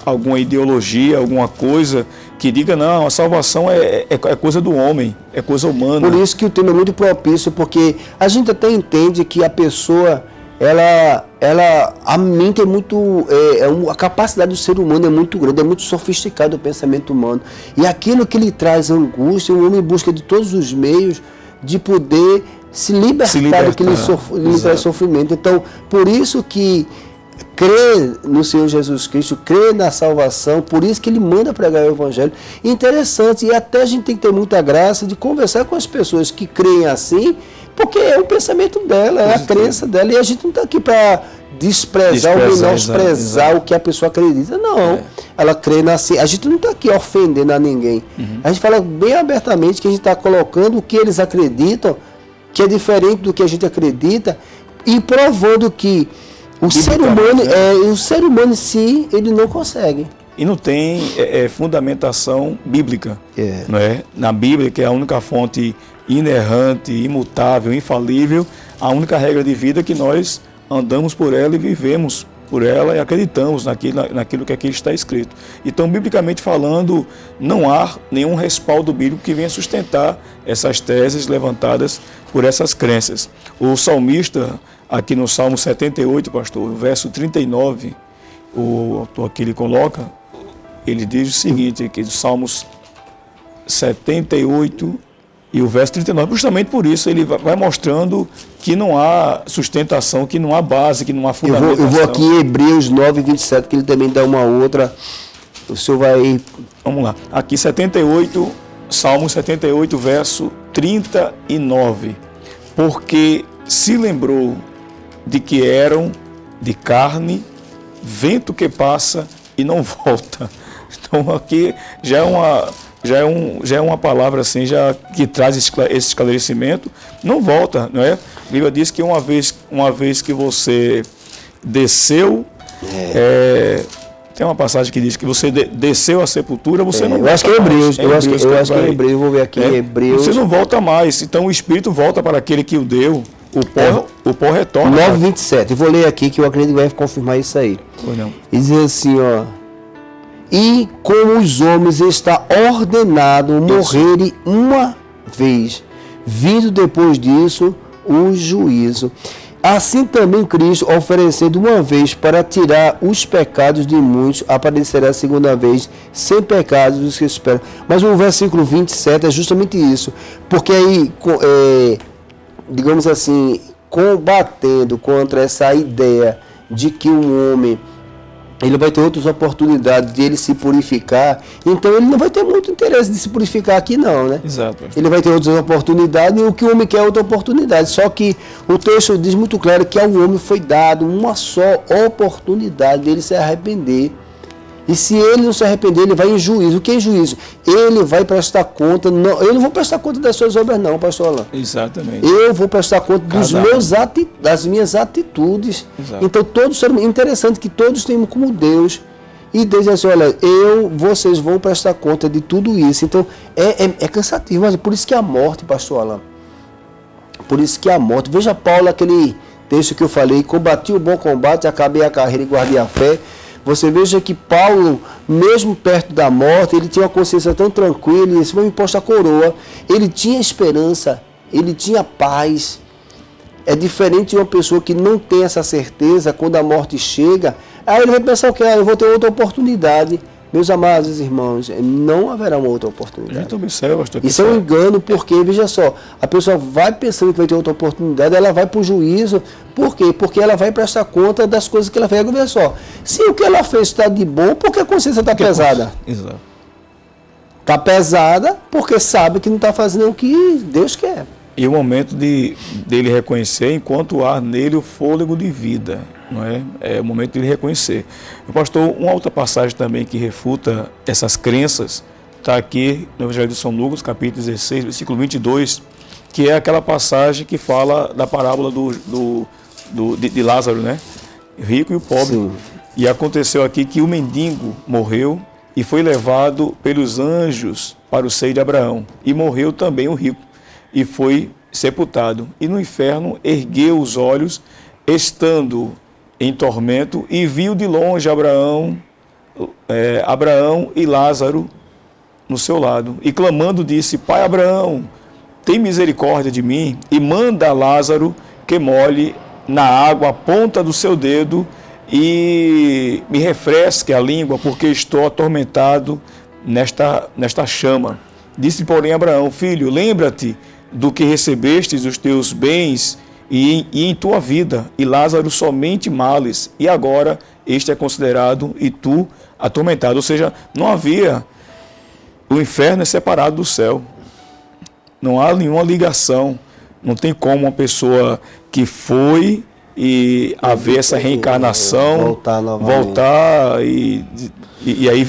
alguma ideologia, alguma coisa que diga, não, a salvação é coisa do homem, é coisa humana. Por isso que o tema é muito propício, porque a gente até entende que a pessoa, a mente é muito, a capacidade do ser humano é muito grande, é muito sofisticado o pensamento humano. E aquilo que lhe traz angústia, o homem busca de todos os meios de poder se libertar do que lhe traz sofrimento. Então, por isso que crer no Senhor Jesus Cristo, crer na salvação, por isso que ele manda pregar o Evangelho. Interessante, e até a gente tem que ter muita graça de conversar com as pessoas que creem assim, porque é o pensamento dela, é a crença dela, e a gente não está aqui para desprezar ou menosprezar o que a pessoa acredita. Não, ela crê na ciência. A gente não está aqui ofendendo a ninguém. A gente fala bem abertamente que a gente está colocando o que eles acreditam, que é diferente do que a gente acredita, e provando que o ser humano em si, ele não consegue. E não tem fundamentação bíblica. Não é? Na Bíblia, que é a única fonte inerrante, imutável, infalível, a única regra de vida que nós andamos por ela e vivemos por ela e acreditamos naquilo que aqui está escrito. Então, biblicamente falando, não há nenhum respaldo bíblico que venha sustentar essas teses levantadas por essas crenças. O salmista, aqui no Salmo 78, pastor, o verso 39, o autor aqui ele coloca, ele diz o seguinte, aqui dos Salmos 78 e o verso 39, justamente por isso ele vai mostrando que não há sustentação, que não há base, que não há fundamentação. Eu vou aqui em Hebreus 9, 27, que ele também dá uma outra, o senhor vai... Vamos lá, aqui 78, Salmo 78, verso 39, porque se lembrou de que eram de carne, vento que passa e não volta. Então aqui já é uma palavra assim, já que traz esse esclarecimento, não volta, não é? A Bíblia diz que uma vez que você desceu, tem uma passagem que diz que você desceu à sepultura, você não volta mais. Eu acho que é Hebreus, eu acho que é Hebreus, vou ver aqui, Hebreus. Você não volta mais, então o Espírito volta para aquele que o deu, o pó retorna. 9:27, eu vou ler aqui que eu acredito que vai confirmar isso aí. Pois não. E diz assim, ó: e como os homens está ordenado morrerem uma vez, vindo depois disso o juízo. Assim também Cristo, oferecendo uma vez para tirar os pecados de muitos, aparecerá a segunda vez sem pecados dos que esperam. Mas o versículo 27 é justamente isso, porque aí, digamos assim, combatendo contra essa ideia de que um homem ele vai ter outras oportunidades de ele se purificar, então ele não vai ter muito interesse de se purificar aqui não, né? Exato. Ele vai ter outras oportunidades, e o que o homem quer é outra oportunidade. Só que o texto diz muito claro que ao homem foi dado uma só oportunidade dele se arrepender. E se ele não se arrepender, ele vai em juízo. O que é juízo? Ele vai prestar conta. Não, eu não vou prestar conta das suas obras não, pastor Alain. Exatamente. Eu vou prestar conta das minhas atitudes. Exato. Então, interessante que todos temos como Deus. E Deus diz assim, olha, vocês vão prestar conta de tudo isso. Então, é cansativo. Mas é por isso que a morte, pastor Alain. Por isso que a morte. Veja Paulo, aquele texto que eu falei, combati o bom combate, acabei a carreira e guardei a fé. Você veja que Paulo, mesmo perto da morte, ele tinha uma consciência tão tranquila, ele disse, vou me posto a coroa. Ele tinha esperança, ele tinha paz. É diferente de uma pessoa que não tem essa certeza, quando a morte chega, aí ele vai pensar que eu vou ter outra oportunidade. Meus amados irmãos, não haverá uma outra oportunidade. A gente observa, isso é um engano, porque, veja só, a pessoa vai pensando que vai ter outra oportunidade, ela vai para o juízo. Por quê? Porque ela vai prestar conta das coisas que ela fez. Veja só, se o que ela fez está de bom, por que a consciência está pesada? Exato. Está pesada porque sabe que não está fazendo o que Deus quer. E o momento dele reconhecer, enquanto há nele o fôlego de vida, não é? É o momento dele reconhecer. Pastor, uma outra passagem também que refuta essas crenças, está aqui no Evangelho de São Lucas, capítulo 16, versículo 22, que é aquela passagem que fala da parábola de Lázaro, né? Rico e o pobre. Sim. E aconteceu aqui que o mendigo morreu e foi levado pelos anjos para o seio de Abraão. E morreu também o rico e foi sepultado. E no inferno ergueu os olhos, estando em tormento, e viu de longe Abraão e Lázaro no seu lado. E clamando disse, Pai Abraão, tem misericórdia de mim e manda Lázaro que molhe na água a ponta do seu dedo e me refresque a língua, porque estou atormentado nesta chama. Disse, porém, Abraão, filho, lembra-te do que recebestes os teus bens e em tua vida, e Lázaro somente males, e agora este é considerado e tu atormentado. Ou seja, não havia, o inferno é separado do céu, não há nenhuma ligação, não tem como uma pessoa que foi e haver essa reencarnação, voltar e aí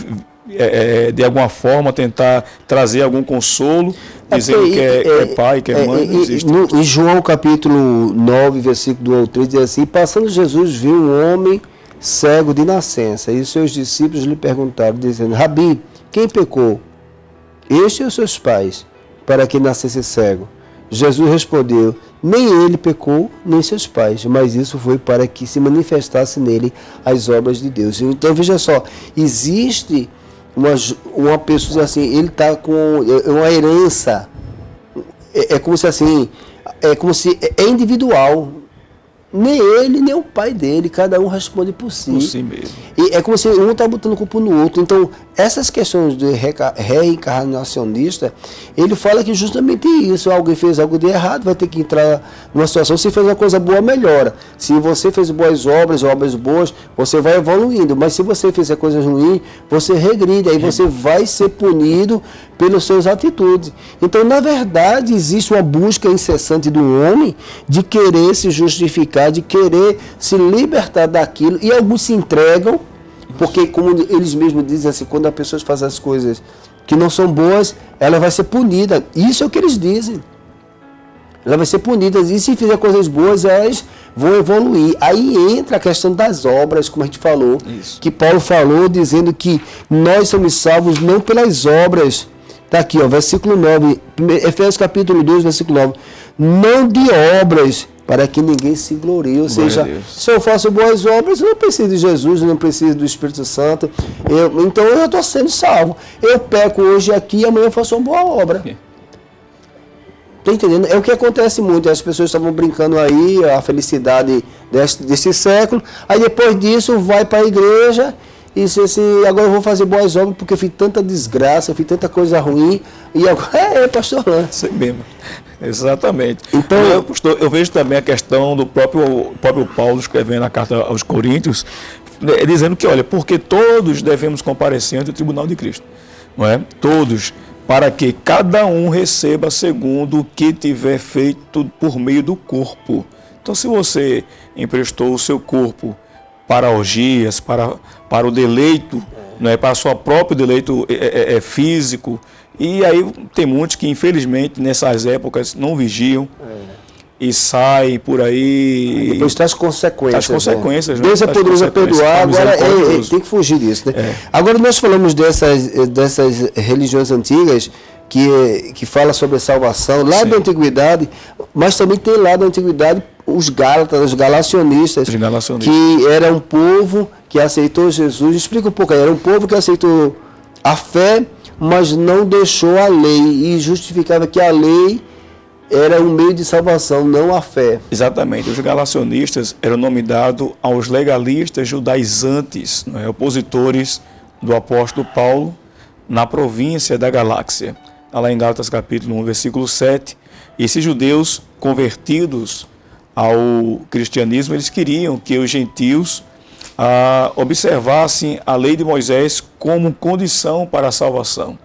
de alguma forma tentar trazer algum consolo, dizendo que é pai, que é mãe, não existe. Em João capítulo 9, versículo 1 ao 3, diz assim, passando Jesus viu um homem cego de nascença, e os seus discípulos lhe perguntaram, dizendo, Rabi, quem pecou? Este ou os seus pais, para que nascesse cego? Jesus respondeu, nem ele pecou, nem seus pais, mas isso foi para que se manifestasse nele as obras de Deus. Então, veja só, existe uma pessoa assim, ele está com uma herança, é como se assim, é individual. Nem ele, nem o pai dele, cada um responde por si. Por si mesmo. E é como se um está botando culpa no outro. Então, essas questões de reencarnacionista, ele fala que justamente isso, alguém fez algo de errado, vai ter que entrar numa situação, se fez uma coisa boa, melhora. Se você fez boas obras boas, você vai evoluindo. Mas se você fizer coisas ruins, você regride, aí você vai ser punido pelas suas atitudes. Então, na verdade, existe uma busca incessante do homem de querer se justificar, de querer se libertar daquilo, e alguns se entregam, porque como eles mesmos dizem assim, quando as pessoas fazem as coisas que não são boas, ela vai ser punida. Isso é o que eles dizem. Ela vai ser punida, e se fizer coisas boas, elas vão evoluir. Aí entra a questão das obras, como a gente falou, isso. Que Paulo falou, dizendo que nós somos salvos não pelas obras. Está aqui, ó, versículo 9, Efésios capítulo 2, versículo 9. Não de obras, para que ninguém se glorie. Ou seja, se eu faço boas obras, eu não preciso de Jesus, eu não preciso do Espírito Santo. Então eu já estou sendo salvo. Eu peco hoje aqui e amanhã eu faço uma boa obra. Tá entendendo? É o que acontece muito. As pessoas estavam brincando aí, a felicidade desse século. Aí depois disso vai para a igreja e agora eu vou fazer boas obras porque eu fiz tanta desgraça, eu fiz tanta coisa ruim. E agora pastor Alain. Isso mesmo. Exatamente. Então, pastor, eu vejo também a questão do próprio Paulo escrevendo a carta aos Coríntios, dizendo que, olha, porque todos devemos comparecer ante o tribunal de Cristo. Não é? Todos. Para que cada um receba segundo o que tiver feito por meio do corpo. Então, se você emprestou o seu corpo para orgias, para o deleito, né, para o seu próprio deleito físico, e aí tem muitos que, infelizmente, nessas épocas não vigiam e saem por aí. Depois traz consequências. Traz consequências. Né? Deus é poderoso perdoar, agora tem que fugir disso. Né? Agora nós falamos dessas religiões antigas que fala sobre a salvação, lá da antiguidade, mas também tem lá da antiguidade os Gálatas, os galacionistas, que era um povo que aceitou Jesus. Explica um pouco aí, era um povo que aceitou a fé, mas não deixou a lei, e justificava que a lei era um meio de salvação, não a fé. Exatamente. Os galacionistas eram o nome dado aos legalistas judaizantes, não é? Opositores do apóstolo Paulo na província da Galáxia. Lá em Gálatas capítulo 1, versículo 7. E esses judeus convertidos ao cristianismo, eles queriam que os gentios observassem a lei de Moisés como condição para a salvação.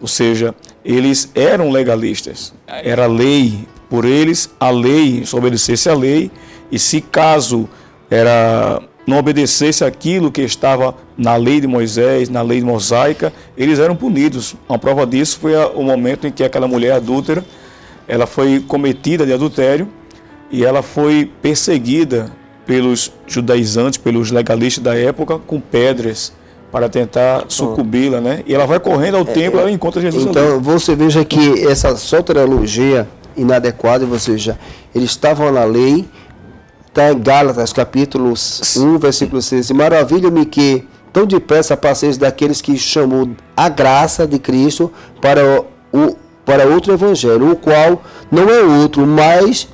Ou seja, eles eram legalistas, era lei, por eles a lei, se obedecesse a lei, e se caso não obedecesse aquilo que estava na lei de Moisés, na lei mosaica, eles eram punidos. Uma prova disso foi o momento em que aquela mulher adúltera, ela foi cometida de adultério e ela foi perseguida pelos judaizantes, pelos legalistas da época, com pedras, para tentar sucumbi-la, né? E ela vai correndo ao templo, ela encontra Jesus então, ali. Você veja que essa soteriologia inadequada, ou seja, eles estavam na lei, está em Gálatas, capítulo 1, versículo 6. Maravilha-me que tão depressa passeis daqueles que chamou a graça de Cristo para outro evangelho, o qual não é outro, mas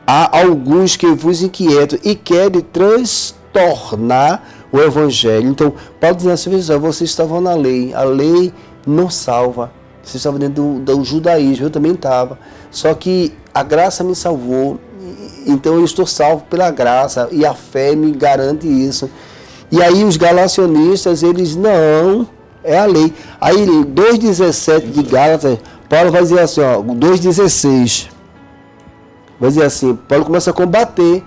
há alguns que vos inquietam e querem transtornar o evangelho. Então, Paulo diz assim, vocês estavam na lei, a lei não salva, vocês estavam dentro do judaísmo, eu também estava, só que a graça me salvou, então eu estou salvo pela graça, e a fé me garante isso. E aí os galacionistas, eles não, é a lei. Aí 2,17 de Gálatas, Paulo vai dizer assim, 2,16, vai dizer assim, Paulo começa a combater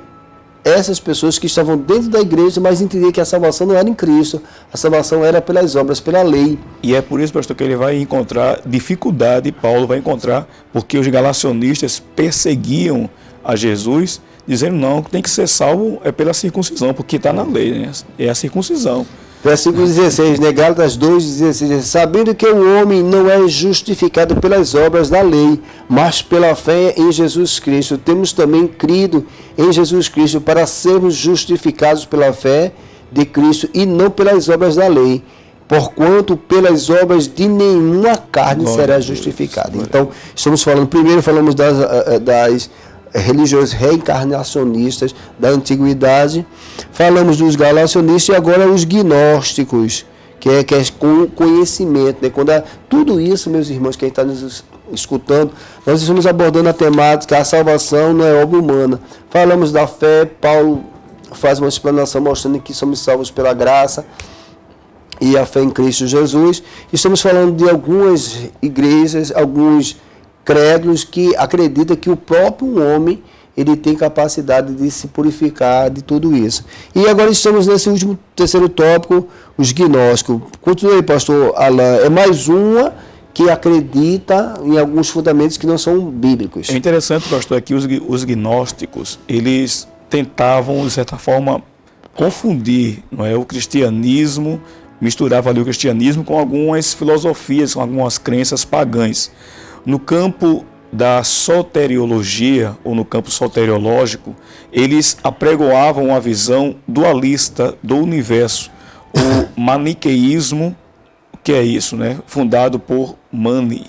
essas pessoas que estavam dentro da igreja, mas entendiam que a salvação não era em Cristo, a salvação era pelas obras, pela lei. E é por isso, pastor, que ele vai encontrar dificuldade, Paulo vai encontrar, porque os galacionistas perseguiam a Jesus, dizendo não, tem que ser salvo pela circuncisão, porque está na lei, né? É a circuncisão. Versículo 16, né? Gálatas 2,16, sabendo que o homem não é justificado pelas obras da lei, mas pela fé em Jesus Cristo. Temos também crido em Jesus Cristo para sermos justificados pela fé de Cristo e não pelas obras da lei, porquanto pelas obras de nenhuma carne será justificada. Então, primeiro falamos das religiões reencarnacionistas da antiguidade, falamos dos galacionistas e agora os gnósticos, que é com conhecimento, né? Tudo isso, meus irmãos, quem está nos escutando, nós estamos abordando a temática, a salvação não é obra humana. Falamos da fé, Paulo faz uma explanação mostrando que somos salvos pela graça e a fé em Cristo Jesus. Estamos falando de algumas igrejas, alguns crédulos que acreditam que o próprio homem ele tem capacidade de se purificar de tudo isso. E agora estamos nesse último terceiro tópico, os gnósticos. Continue aí, pastor Alain. É mais uma que acredita em alguns fundamentos que não são bíblicos. É interessante, pastor, que os gnósticos, eles tentavam, de certa forma, confundir, não é, o cristianismo, misturava ali o cristianismo com algumas filosofias, com algumas crenças pagãs. No campo da soteriologia, ou no campo soteriológico, eles apregoavam uma visão dualista do universo, o maniqueísmo, que é isso, né? Fundado por Mani,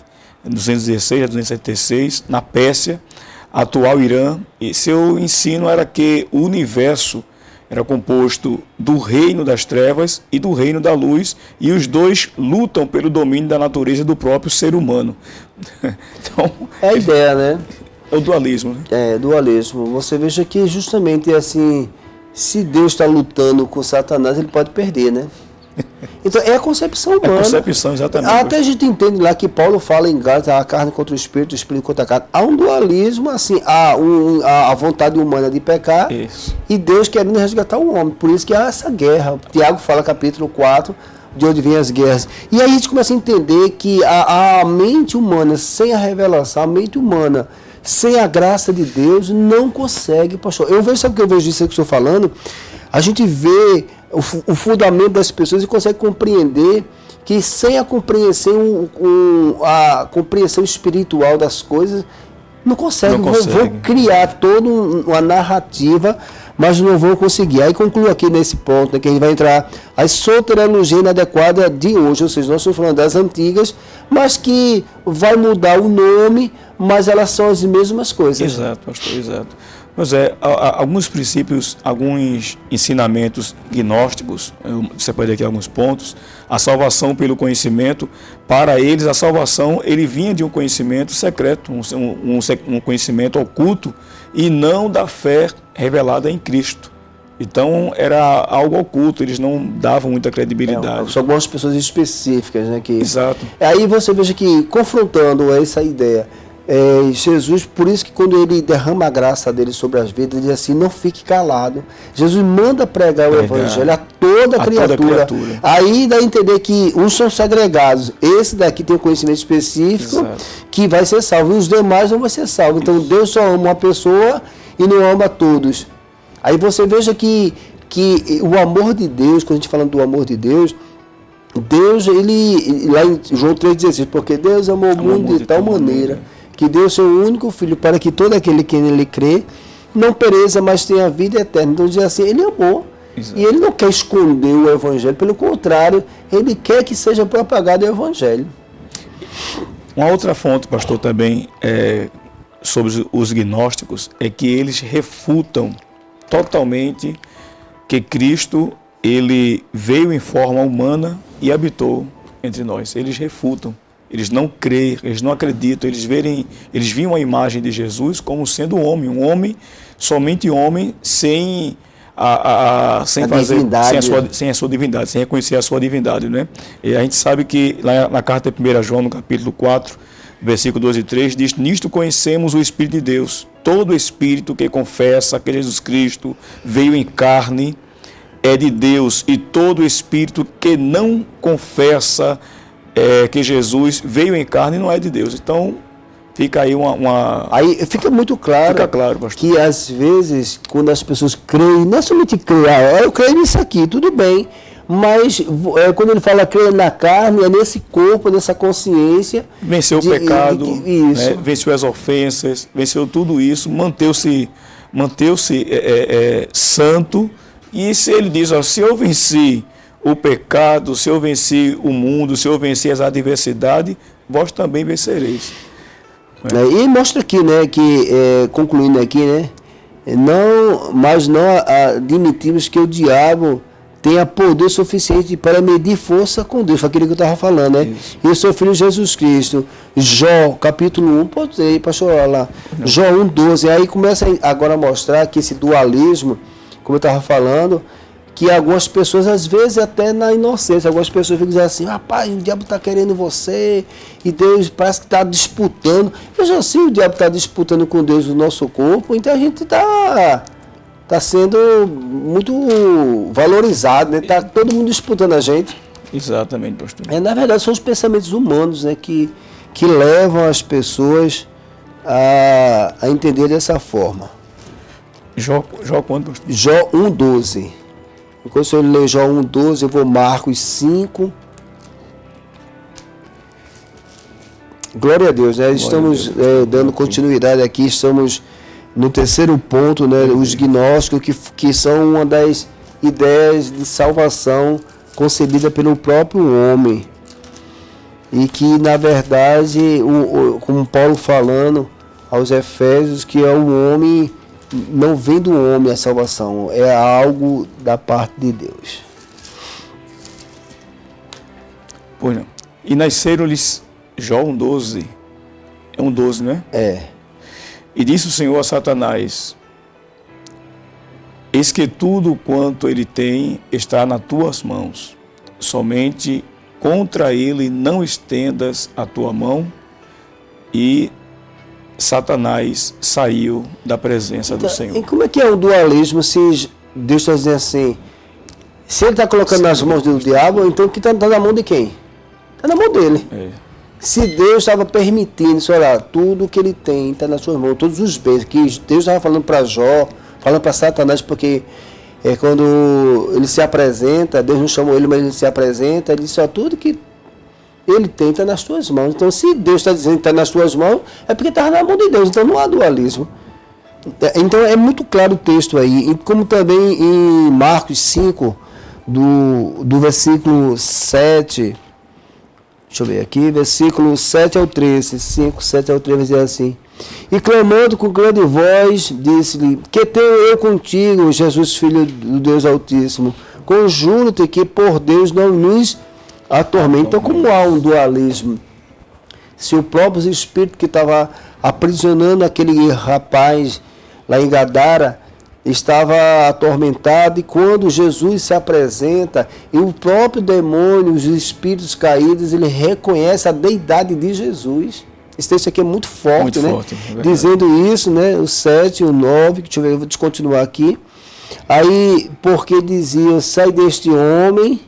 216 a 276, na Pérsia, atual Irã. E seu ensino era que o universo era composto do reino das trevas e do reino da luz, e os dois lutam pelo domínio da natureza do próprio ser humano. Então, é a ideia, né? É o dualismo, né? É, dualismo. Você veja que justamente assim, se Deus está lutando com Satanás, ele pode perder, né? Então é a concepção humana. É a concepção, exatamente. Até a gente entende lá que Paulo fala em Gálatas, a carne contra o espírito contra a carne. Há um dualismo, assim, há a vontade humana de pecar. Isso. E Deus querendo resgatar o homem. Por isso que há essa guerra. Tiago fala, capítulo 4, de onde vêm as guerras. E aí a gente começa a entender que a mente humana, sem a revelação, a mente humana, sem a graça de Deus, não consegue, pastor. Eu vejo, sabe o que eu vejo disso que eu estou falando? A gente vê o fundamento das pessoas e consegue compreender que sem a compreensão, a compreensão espiritual das coisas, não consegue. Vão criar toda uma narrativa, mas não vão conseguir. Aí concluo aqui nesse ponto, né, que a gente vai entrar a soteriologia inadequada de hoje, ou seja, nós estamos falando das antigas, mas que vai mudar o nome, mas elas são as mesmas coisas. Exato, pastor, exato. Pois é, alguns princípios, alguns ensinamentos gnósticos, você pode aqui alguns pontos. A salvação pelo conhecimento, para eles a salvação, ele vinha de um conhecimento secreto, um conhecimento oculto, e não da fé revelada em Cristo. Então era algo oculto, eles não davam muita credibilidade. São algumas pessoas específicas, né? Exato. Aí você veja que, confrontando essa ideia, Jesus, por isso que quando ele derrama a graça dele sobre as vidas, ele diz assim, não fique calado. Jesus manda pregar o evangelho a toda criatura. Aí dá a entender que uns são segregados, esse daqui tem um conhecimento específico, exato, que vai ser salvo, e os demais não vão ser salvos. Então Deus só ama uma pessoa e não ama todos. Aí você veja que o amor de Deus, quando a gente fala do amor de Deus, ele, lá em João 3,16, porque Deus amou o mundo de tal maneira que deu seu único filho para que todo aquele que nele crê não pereça, mas tenha vida eterna. Então diz assim, ele amou. Exato. E ele não quer esconder o evangelho, pelo contrário, ele quer que seja propagado o evangelho. Uma outra fonte, pastor, também sobre os gnósticos, é que eles refutam totalmente que Cristo, ele veio em forma humana e habitou entre nós. Eles refutam. Eles não creem, eles não acreditam, eles viam a imagem de Jesus como sendo um homem, somente homem, sem a sua divindade, sem reconhecer a sua divindade, né? E a gente sabe que lá na carta de 1 João, no capítulo 4, versículo 12 e 3, diz, nisto conhecemos o Espírito de Deus, todo Espírito que confessa que Jesus Cristo veio em carne é de Deus, e todo Espírito que não confessa que Jesus veio em carne não é de Deus. Então, fica aí Aí fica muito claro, pastor, que às vezes, quando as pessoas creem, não é somente crer, eu creio nisso aqui, tudo bem, mas quando ele fala crer na carne, é nesse corpo, nessa consciência. Venceu o pecado, né? Venceu as ofensas, venceu tudo isso, manteve-se santo, e se ele diz, se eu venci o pecado, se eu venci o mundo, se eu venci as adversidades, vós também vencereis. E mostra aqui, né, que, concluindo aqui, né, mas não admitimos que o diabo tenha poder suficiente para medir força com Deus, foi aquilo que eu estava falando, né? Isso. E o seu filho Jesus Cristo, Jó, capítulo 1, pode ir, pastor, olha lá, Jó 1,12, aí começa agora a mostrar que esse dualismo, como eu estava falando, que algumas pessoas, às vezes, até na inocência, algumas pessoas ficam dizendo assim, rapaz, o diabo está querendo você, e Deus parece que está disputando. Veja assim, o diabo está disputando com Deus o nosso corpo, então a gente está sendo muito valorizado, né? Está todo mundo disputando a gente. Exatamente, pastor. Na verdade, são os pensamentos humanos, né, que levam as pessoas a entender dessa forma. Jó quanto, pastor? Jó 1,12. Enquanto o senhor lê Jó 1,12, eu vou Marcos 5. Glória a Deus, né? Estamos dando continuidade aqui, estamos no terceiro ponto, né? Os gnósticos, que são uma das ideias de salvação concebida pelo próprio homem. E que, na verdade, como Paulo falando aos Efésios, que é o homem, não vem do homem a salvação, é algo da parte de Deus. Pois não. E nasceram-lhes, Jó 1,12, é 1,12, né? É. E disse o Senhor a Satanás: eis que tudo quanto ele tem está nas tuas mãos, somente contra ele não estendas a tua mão. E Satanás saiu da presença do Senhor. E como é que é o dualismo se Deus está dizendo assim, se ele está colocando nas mãos do diabo, então o que está na mão de quem? Está na mão dele. É. Se Deus estava permitindo, olha, tudo que ele tem está nas suas mãos, todos os bens, que Deus estava falando para Jó, falando para Satanás, porque quando ele se apresenta, Deus não chamou ele, mas ele se apresenta, ele disse, tudo que ele tem está nas tuas mãos. Então, se Deus está dizendo que está nas tuas mãos, é porque está na mão de Deus, então não há dualismo. Então, é muito claro o texto aí, como também em Marcos 5, do versículo 7, deixa eu ver aqui, versículo 7 ao 13, 5, 7 ao 13, vai dizer assim: e clamando com grande voz, disse-lhe, que tenho eu contigo, Jesus, Filho do Deus Altíssimo? Conjuro-te que por Deus não nos atormenta. Então, como há um dualismo? Se o próprio espírito que estava aprisionando aquele rapaz lá em Gadara estava atormentado, e quando Jesus se apresenta, e o próprio demônio, os espíritos caídos, ele reconhece a deidade de Jesus. Esse texto aqui é muito forte, muito, né? Forte, é dizendo isso, né? O 7, o 9, deixa eu ver, eu vou descontinuar aqui. Aí, porque dizia, sai deste homem,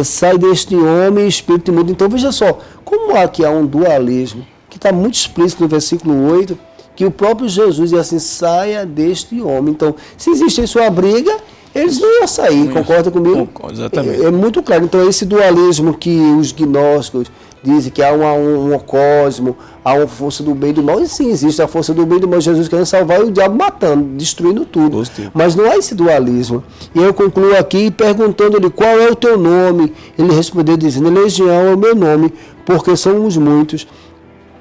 sai deste homem, espírito imundo. Então, veja só, como aqui há um dualismo, que está muito explícito no versículo 8, que o próprio Jesus diz assim, saia deste homem. Então, se existe uma briga, eles não iam sair, concorda comigo? Concordo, exatamente. É muito claro. Então, esse dualismo que os gnósticos dizem que há um cosmo, há uma força do bem e do mal, e sim, existe a força do bem e do mal, Jesus querendo salvar e o diabo matando, destruindo tudo. Positivo. Mas não há esse dualismo. E eu concluo aqui perguntando-lhe qual é o teu nome. Ele respondeu dizendo, Legião é o meu nome, porque somos muitos.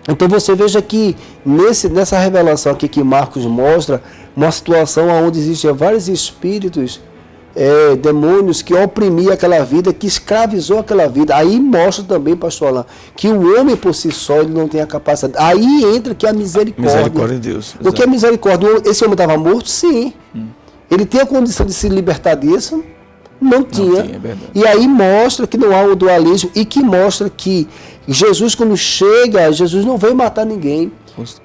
Então você veja que nessa revelação aqui que Marcos mostra, uma situação onde existiam vários espíritos, demônios que oprimiam aquela vida, que escravizou aquela vida. Aí mostra também, pastor Alain, que o homem por si só ele não tem a capacidade. Aí entra que a misericórdia. Misericórdia de Deus. O que é misericórdia? Esse homem estava morto? Sim. Ele tem a condição de se libertar disso? Não tinha. É verdade. E aí mostra que não há um dualismo e que mostra que Jesus, quando chega, Jesus não veio matar ninguém.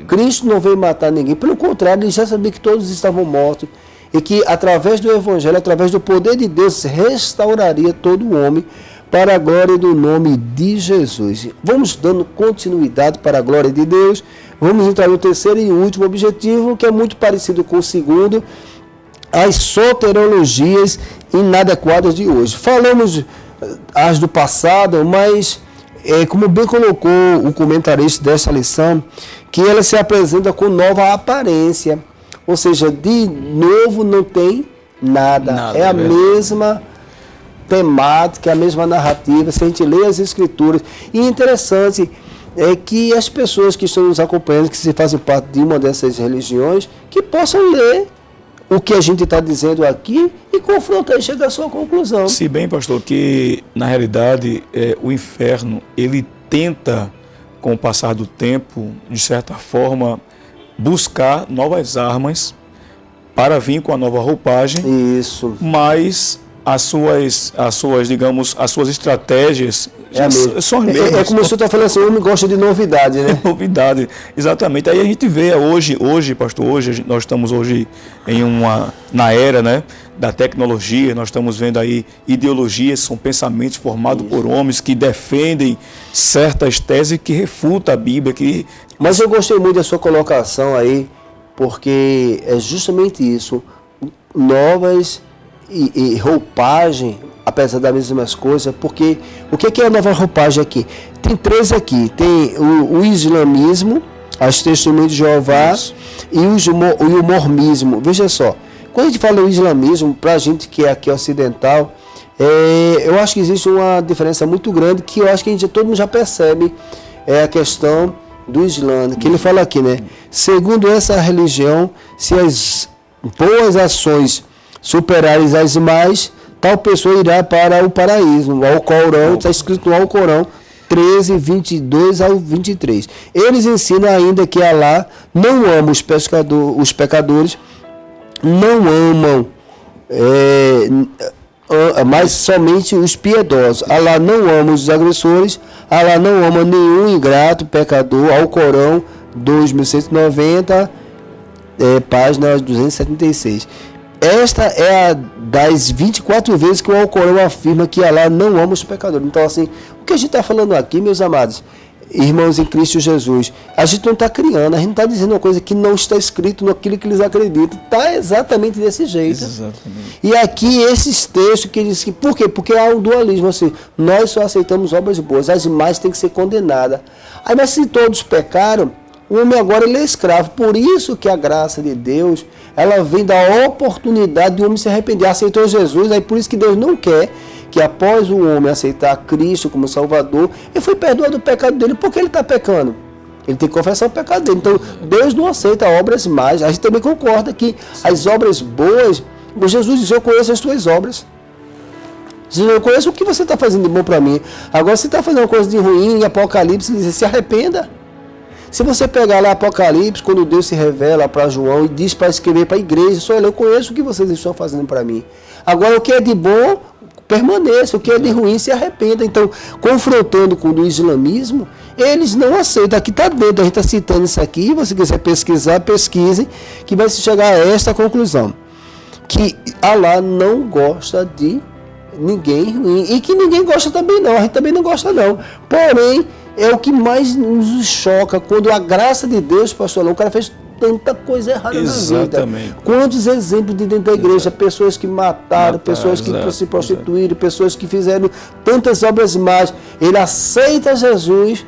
Cristo não veio matar ninguém. Pelo contrário, ele já sabia que todos estavam mortos. E que através do Evangelho, através do poder de Deus, restauraria todo o homem para a glória do nome de Jesus. Vamos dando continuidade para a glória de Deus. Vamos entrar no terceiro e último objetivo, que é muito parecido com o segundo, as soteriologias inadequadas de hoje. Falamos as do passado, mas como bem colocou o comentarista dessa lição, que ela se apresenta com nova aparência. Ou seja, de novo não tem nada. É a mesma temática, a mesma narrativa, se a gente lê as escrituras. E interessante é que as pessoas que estão nos acompanhando, que se fazem parte de uma dessas religiões, que possam ler o que a gente está dizendo aqui e confrontar e chegar à sua conclusão. Se bem, pastor, que na realidade o inferno, ele tenta, com o passar do tempo, de certa forma, buscar novas armas para vir com a nova roupagem. Isso. Mas as suas, digamos, as suas estratégias são as mesmas. É como o senhor está falando assim, o homem gosta de novidade, né? Novidade, exatamente. Aí a gente vê hoje, pastor, nós estamos hoje na era, né, da tecnologia, nós estamos vendo aí ideologias, são pensamentos formados por homens que defendem certas teses que refutam a Bíblia. Mas eu gostei muito da sua colocação aí, porque é justamente isso, novas e roupagem, apesar das mesmas coisas, porque o que é a nova roupagem aqui? Tem três aqui, tem o islamismo, as testemunhas de Jeová e o mormonismo. Veja só, quando a gente fala o islamismo, para a gente que é aqui ocidental, Eu acho que existe uma diferença muito grande que eu acho que todo mundo já percebe, é a questão do Islã, que ele fala aqui, né? Segundo essa religião, se as boas ações superarem as más, tal pessoa irá para o paraíso. O Alcorão, está escrito no Alcorão 13, 22 ao 23. Eles ensinam ainda que Alá não ama os pecadores, não amam, mas somente os piedosos. Alá não ama os agressores, Alá não ama nenhum ingrato, pecador. Alcorão 2190, página 276. Esta é a das 24 vezes que o Alcorão afirma que Alá não ama os pecadores. Então, assim, o que a gente está falando aqui, meus amados, irmãos em Cristo Jesus, a gente não está criando, a gente não está dizendo uma coisa que não está escrito naquilo que eles acreditam. Está exatamente desse jeito. Exatamente. E aqui, esses textos que dizem que... Por quê? Porque há um dualismo, assim, nós só aceitamos obras boas, as demais têm que ser condenadas. Aí, mas se todos pecaram, o homem agora ele é escravo. Por isso que a graça de Deus, ela vem da oportunidade de o homem se arrepender. Aceitou Jesus, aí por isso que Deus não quer que após o homem aceitar Cristo como Salvador, ele foi perdoado do pecado dele. Por que ele está pecando? Ele tem que confessar o pecado dele. Então, Deus não aceita obras más. A gente também concorda que as obras boas, Jesus diz, eu conheço as tuas obras. Eu conheço o que você está fazendo de bom para mim. Agora, se está fazendo uma coisa de ruim, em Apocalipse, ele diz, se arrependa. Se você pegar lá Apocalipse, quando Deus se revela para João e diz para escrever para a igreja, só eu conheço o que vocês estão fazendo para mim. Agora, o que é de bom, permaneça. O que é de ruim, se arrependa. Então, confrontando com o islamismo, eles não aceitam. Aqui está dentro, a gente está citando isso aqui. Se você quiser pesquisar, pesquise, que vai se chegar a esta conclusão. Que Alá não gosta de ninguém ruim. E que ninguém gosta também não. A gente também não gosta não. Porém, é o que mais nos choca quando a graça de Deus, pastor, o cara fez tanta coisa errada na vida. Quantos exemplos de dentro da igreja, pessoas que mataram, pessoas que se prostituíram, pessoas que fizeram tantas obras más. Ele aceita Jesus,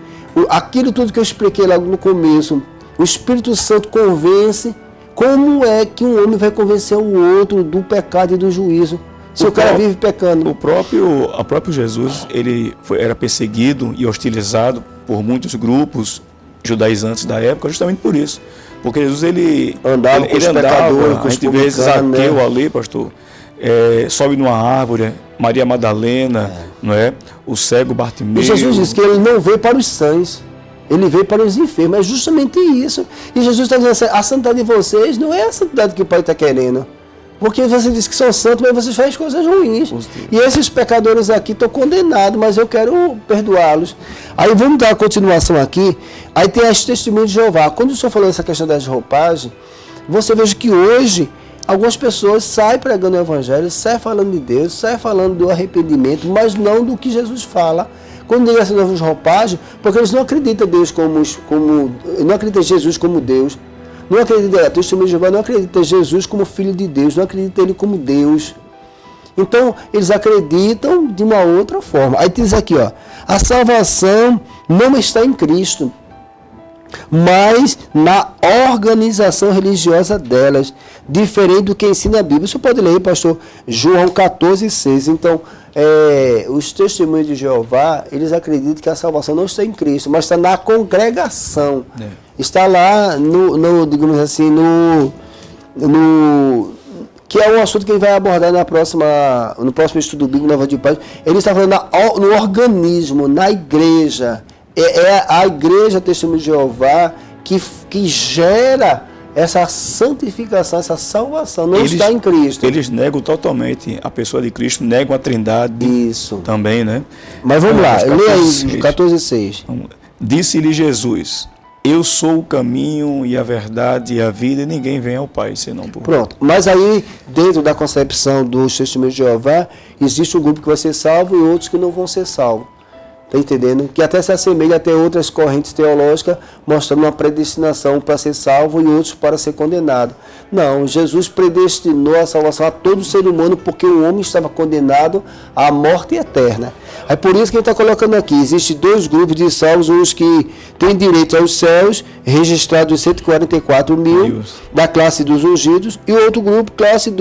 aquilo tudo que eu expliquei lá no começo, o Espírito Santo convence. Como é que um homem vai convencer o outro do pecado e do juízo? Se o cara vive pecando. O próprio Jesus, ele era perseguido e hostilizado por muitos grupos judaizantes da época, justamente por isso. Porque Jesus, ele andava com os pecadores, com os vezes Zaqueu ali, pastor, sobe numa árvore, Maria Madalena, não é? O cego Bartimeu. E Jesus disse que ele não veio para os sãos, ele veio para os enfermos. É justamente isso. E Jesus está dizendo assim, a santidade de vocês não é a santidade que o Pai está querendo. Porque você diz que são santos, mas vocês fazem coisas ruins. E esses pecadores aqui estão condenados, mas eu quero perdoá-los. Aí vamos dar a continuação aqui. Aí tem as testemunhas de Jeová. Quando o senhor falou essa questão das roupagens, você veja que hoje algumas pessoas saem pregando o evangelho, saem falando de Deus, saem falando do arrependimento, mas não do que Jesus fala. Quando diz essas novas roupagens, porque eles não acreditam em Deus não acreditam em Jesus como Deus. Não acredita, testemunho de Jeová não acredita em Jesus como Filho de Deus, não acredita ele como Deus. Então, eles acreditam de uma outra forma. Aí diz aqui, ó, a salvação não está em Cristo, mas na organização religiosa delas, diferente do que ensina a Bíblia. Você pode ler, pastor, João 14,6. Então, os testemunhos de Jeová, eles acreditam que a salvação não está em Cristo, mas está na congregação. Está lá, digamos assim, que é um assunto que ele vai abordar no próximo estudo bíblico, Nova de Paz. Ele está falando no organismo, na igreja. É a igreja Testemunho de Jeová que gera essa santificação, essa salvação. Não está em Cristo. Eles negam totalmente a pessoa de Cristo, negam a Trindade. Isso. Também, né? Mas vamos lá, lê aí, 14,6. Disse-lhe Jesus: eu sou o caminho e a verdade e a vida, e ninguém vem ao Pai senão por mim. Pronto. Mas aí, dentro da concepção dos testemunhos de Jeová, existe um grupo que vai ser salvo e outros que não vão ser salvos. Está entendendo? Que até se assemelha a ter outras correntes teológicas mostrando uma predestinação para ser salvo e outros para ser condenado. Não, Jesus predestinou a salvação a todo ser humano porque o homem estava condenado à morte eterna. Aí por isso que a gente está colocando aqui, existem dois grupos de salvos, uns que têm direito aos céus, registrados 144 mil, da classe dos ungidos, e outro grupo, classe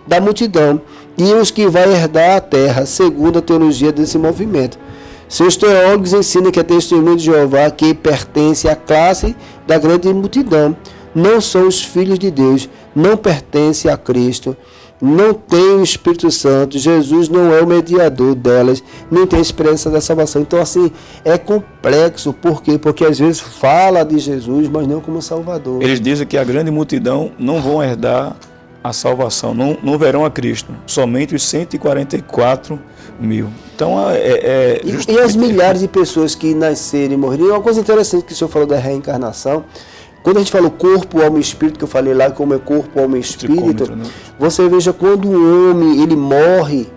da multidão, e os que vai herdar a terra, segundo a teologia desse movimento. Seus teólogos ensinam que a testemunha de Jeová, que pertence à classe da grande multidão, não são os filhos de Deus, não pertence a Cristo, não tem o Espírito Santo, Jesus não é o mediador delas, nem tem a experiência da salvação. Então, assim, é complexo. Por quê? Porque às vezes fala de Jesus, mas não como Salvador. Eles dizem que a grande multidão não vão herdar a salvação, não verão a Cristo, somente os 144 mil. Então, e as milhares de pessoas que nasceram e morreram. Uma coisa interessante que o senhor falou da reencarnação, quando a gente fala o corpo, alma e espírito, que eu falei lá, como é corpo, alma e espírito, você veja quando o homem ele morre,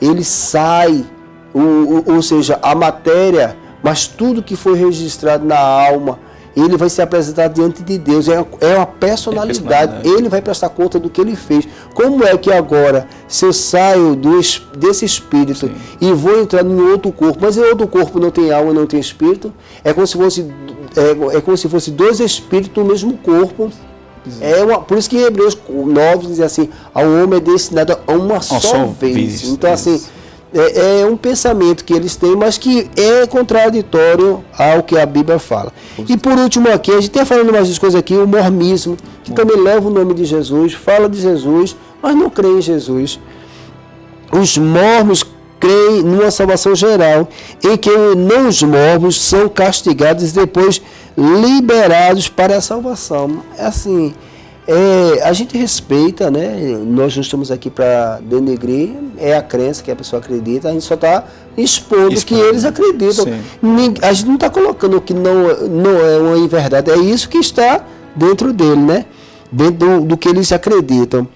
ele sai, ou seja, a matéria, mas tudo que foi registrado na alma, ele vai se apresentar diante de Deus, é uma personalidade, ele vai prestar conta do que ele fez. Como é que agora, se eu saio desse espírito e vou entrar em outro corpo, mas em outro corpo não tem alma, não tem espírito, é como se fosse dois espíritos no mesmo corpo. Por isso que em Hebreus 9 diz assim, ao homem é destinado a uma só vez. Então assim, é um pensamento que eles têm, mas que é contraditório ao que a Bíblia fala. E por último aqui, a gente tem falando mais coisas aqui, o mormonismo, que também leva o nome de Jesus, fala de Jesus, mas não crê em Jesus. Os mormons creem numa salvação geral, em que não os mormons são castigados e depois liberados para a salvação. Assim, a gente respeita, né? Nós não estamos aqui para denegrir, é a crença que a pessoa acredita, a gente só está expondo que eles acreditam. A gente não está colocando que não é uma verdade, é isso que está dentro dele, né? Dentro do que eles acreditam.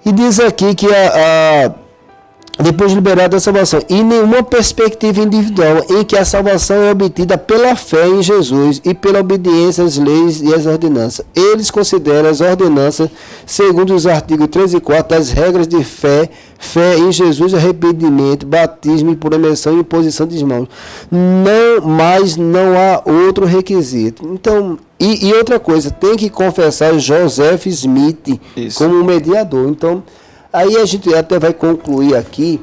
E diz aqui que depois de liberado da salvação, e nenhuma perspectiva individual em que a salvação é obtida pela fé em Jesus e pela obediência às leis e às ordenanças. Eles consideram as ordenanças, segundo os artigos 3 e 4, as regras de fé em Jesus, arrependimento, batismo, impromissão e imposição de mãos. Mas não há outro requisito. Então, e outra coisa, tem que confessar Joseph Smith como um mediador. Então, aí a gente até vai concluir aqui,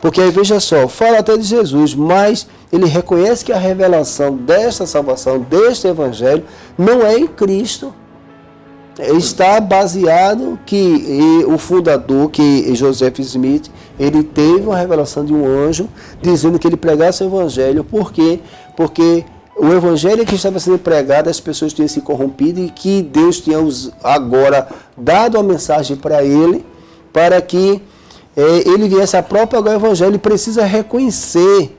porque aí veja só, fala até de Jesus, mas ele reconhece que a revelação desta salvação, deste evangelho, não é em Cristo. Está baseado que o fundador, que Joseph Smith, ele teve uma revelação de um anjo, dizendo que ele pregasse o evangelho. Por quê? Porque o evangelho que estava sendo pregado, as pessoas tinham se corrompido e que Deus tinha agora dado a mensagem para ele, para que ele viesse a propagar o evangelho. Ele precisa reconhecer.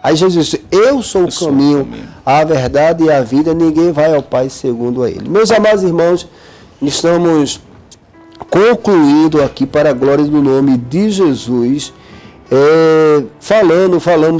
Aí Jesus disse, eu sou o caminho, a verdade e a vida, ninguém vai ao Pai segundo a ele. Meus amados irmãos, estamos concluindo aqui para a glória do nome de Jesus,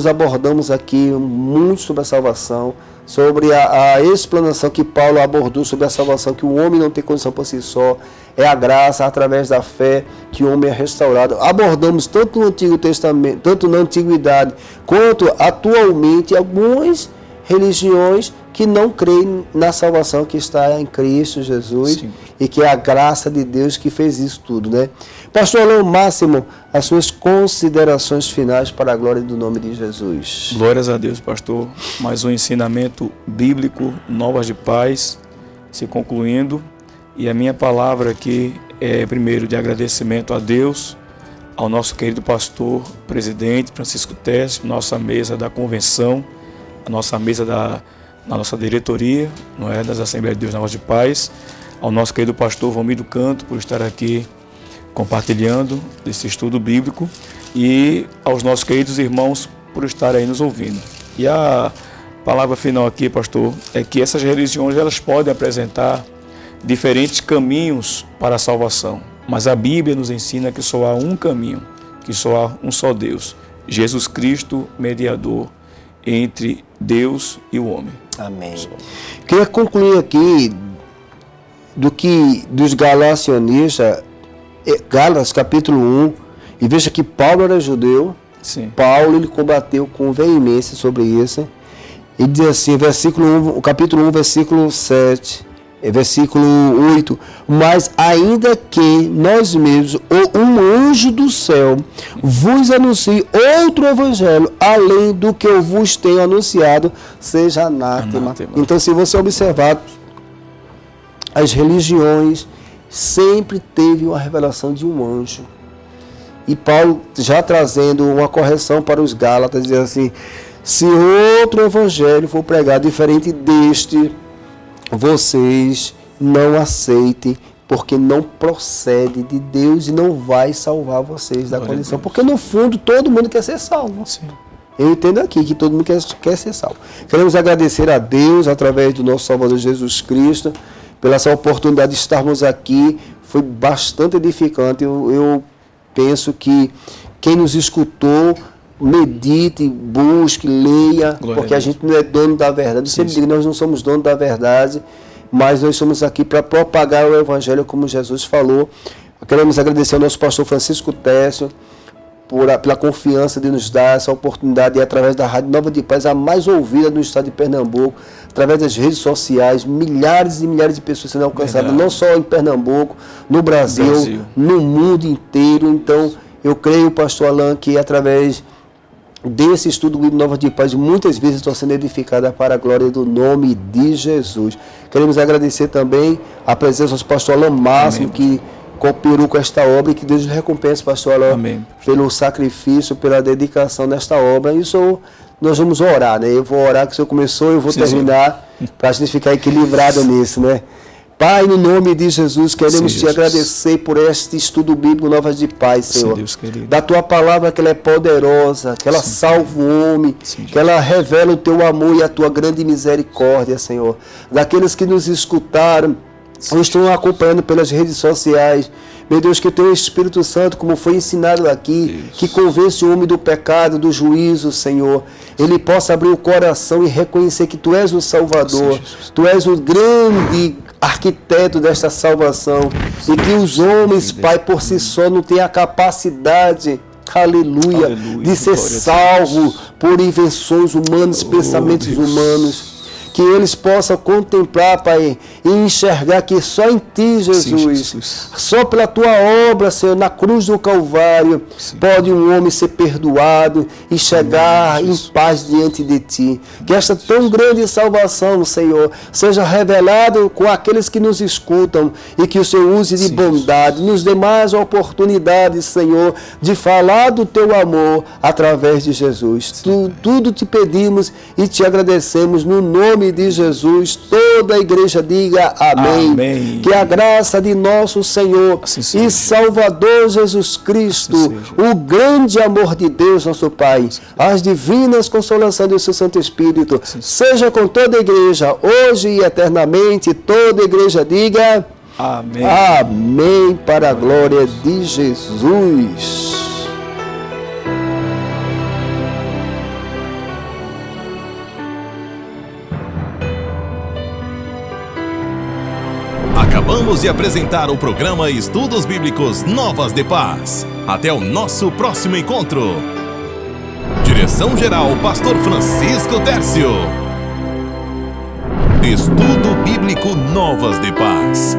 abordamos aqui muito sobre a salvação, sobre a explanação que Paulo abordou sobre a salvação, que o homem não tem condição por si só, é a graça através da fé que o homem é restaurado. Abordamos tanto no Antigo Testamento, tanto na Antiguidade, quanto atualmente algumas religiões que não creem na salvação que está em Cristo Jesus. Sim. E que é a graça de Deus que fez isso tudo, né? Pastor Alain Máximo, as suas considerações finais para a glória do nome de Jesus. Glórias a Deus, pastor. Mais um ensinamento bíblico, Novas de Paz, se concluindo. E a minha palavra aqui é, primeiro, de agradecimento a Deus, ao nosso querido pastor, presidente Francisco Teste, nossa mesa da convenção, a nossa mesa da nossa diretoria, não é, das Assembleias de Deus Novas de Paz, ao nosso querido pastor Valmir do Canto, por estar aqui compartilhando esse estudo bíblico, e aos nossos queridos irmãos por estar aí nos ouvindo. E a palavra final aqui, pastor, é que essas religiões elas podem apresentar diferentes caminhos para a salvação, mas a Bíblia nos ensina que só há um caminho, que só há um só Deus, Jesus Cristo, mediador entre Deus e o homem. Amém. Queria concluir aqui dos Galacionistas, Gálatas capítulo 1, e veja que Paulo era judeu, Sim. Paulo ele combateu com veemência sobre isso. Ele diz assim, capítulo 1, versículo 7, versículo 8, mas ainda que nós mesmos, ou um anjo do céu, vos anuncie outro evangelho, além do que eu vos tenho anunciado, seja anátema. Então, se você observar, as religiões sempre teve uma revelação de um anjo. E Paulo, já trazendo uma correção para os Gálatas, dizendo assim, se outro evangelho for pregado diferente deste, vocês não aceitem, porque não procede de Deus e não vai salvar vocês da condição. Porque no fundo todo mundo quer ser salvo. Sim. Eu entendo aqui que todo mundo quer ser salvo. Queremos agradecer a Deus através do nosso Salvador Jesus Cristo pela essa oportunidade de estarmos aqui. Foi bastante edificante. Eu penso que quem nos escutou, medite, busque, leia, glória porque a gente não é dono da verdade. Eu sempre digo, nós não somos dono da verdade, mas nós somos aqui para propagar o Evangelho como Jesus falou. Queremos agradecer ao nosso pastor Francisco Técio pela confiança de nos dar essa oportunidade, e através da Rádio Nova de Paz, a mais ouvida no estado de Pernambuco, através das redes sociais, milhares e milhares de pessoas sendo alcançadas, não só em Pernambuco, no Brasil, no mundo inteiro. Então, eu creio, pastor Alain, que através desse estudo do Nova de Paz, muitas vezes estou sendo edificada para a glória do nome de Jesus. Queremos agradecer também a presença do pastor Alain Máximo, que cooperou com esta obra, e que Deus recompense, pastor Alain, pelo sacrifício, pela dedicação nesta obra. Isso nós vamos orar, né? Eu vou orar, que o Senhor começou, eu vou terminar, para a gente ficar equilibrado nisso, né? Pai, no nome de Jesus, queremos te agradecer por este estudo bíblico Novas de Paz, Senhor. Deus, da tua palavra, que ela é poderosa, que ela salva o homem, que ela revela o teu amor e a tua grande misericórdia, Senhor. Daqueles que nos escutaram, ou estão acompanhando pelas redes sociais, meu Deus, que o teu Espírito Santo, como foi ensinado aqui, que convence o homem do pecado, do juízo, Senhor, ele possa abrir o coração e reconhecer que tu és o Salvador, tu és o grande arquiteto desta salvação, e que os homens, Pai, por si só não têm a capacidade, aleluia, de ser salvo por invenções humanas, pensamentos humanos. Que eles possam contemplar, Pai, e enxergar que só em Ti, Jesus, só pela Tua obra, Senhor, na cruz do Calvário, pode um homem ser perdoado e chegar em paz diante de Ti. Que esta tão grande salvação, Senhor, seja revelada com aqueles que nos escutam, e que o Senhor use de bondade, nos dê mais oportunidades, Senhor, de falar do Teu amor através de Jesus. Tudo te pedimos e te agradecemos no nome de Jesus. Toda a igreja diga amém. Amém. Que a graça de nosso Senhor e Salvador Jesus Cristo, o grande amor de Deus nosso Pai, as divinas consolações do seu Santo Espírito, seja com toda a igreja, hoje e eternamente. Toda a igreja diga amém. Amém, para a glória de Jesus. Acabamos de apresentar o programa Estudos Bíblicos Novas de Paz. Até o nosso próximo encontro. Direção-geral, Pastor Francisco Tércio. Estudo Bíblico Novas de Paz.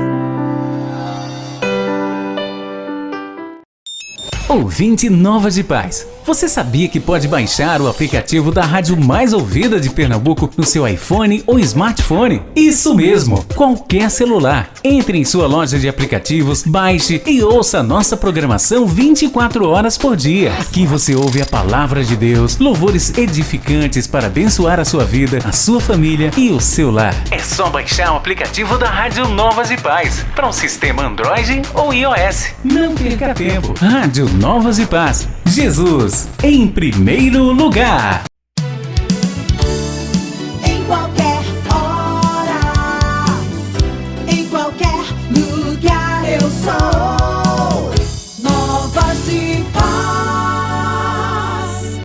Ouvinte Novas de Paz, você sabia que pode baixar o aplicativo da rádio mais ouvida de Pernambuco no seu iPhone ou smartphone? Isso mesmo, qualquer celular. Entre em sua loja de aplicativos, baixe e ouça a nossa programação 24 horas por dia. Aqui você ouve a palavra de Deus, louvores edificantes para abençoar a sua vida, a sua família e o seu lar. É só baixar o aplicativo da Rádio Novas de Paz para um sistema Android ou iOS. Não perca tempo. Rádio Novas de Paz. Jesus em primeiro lugar.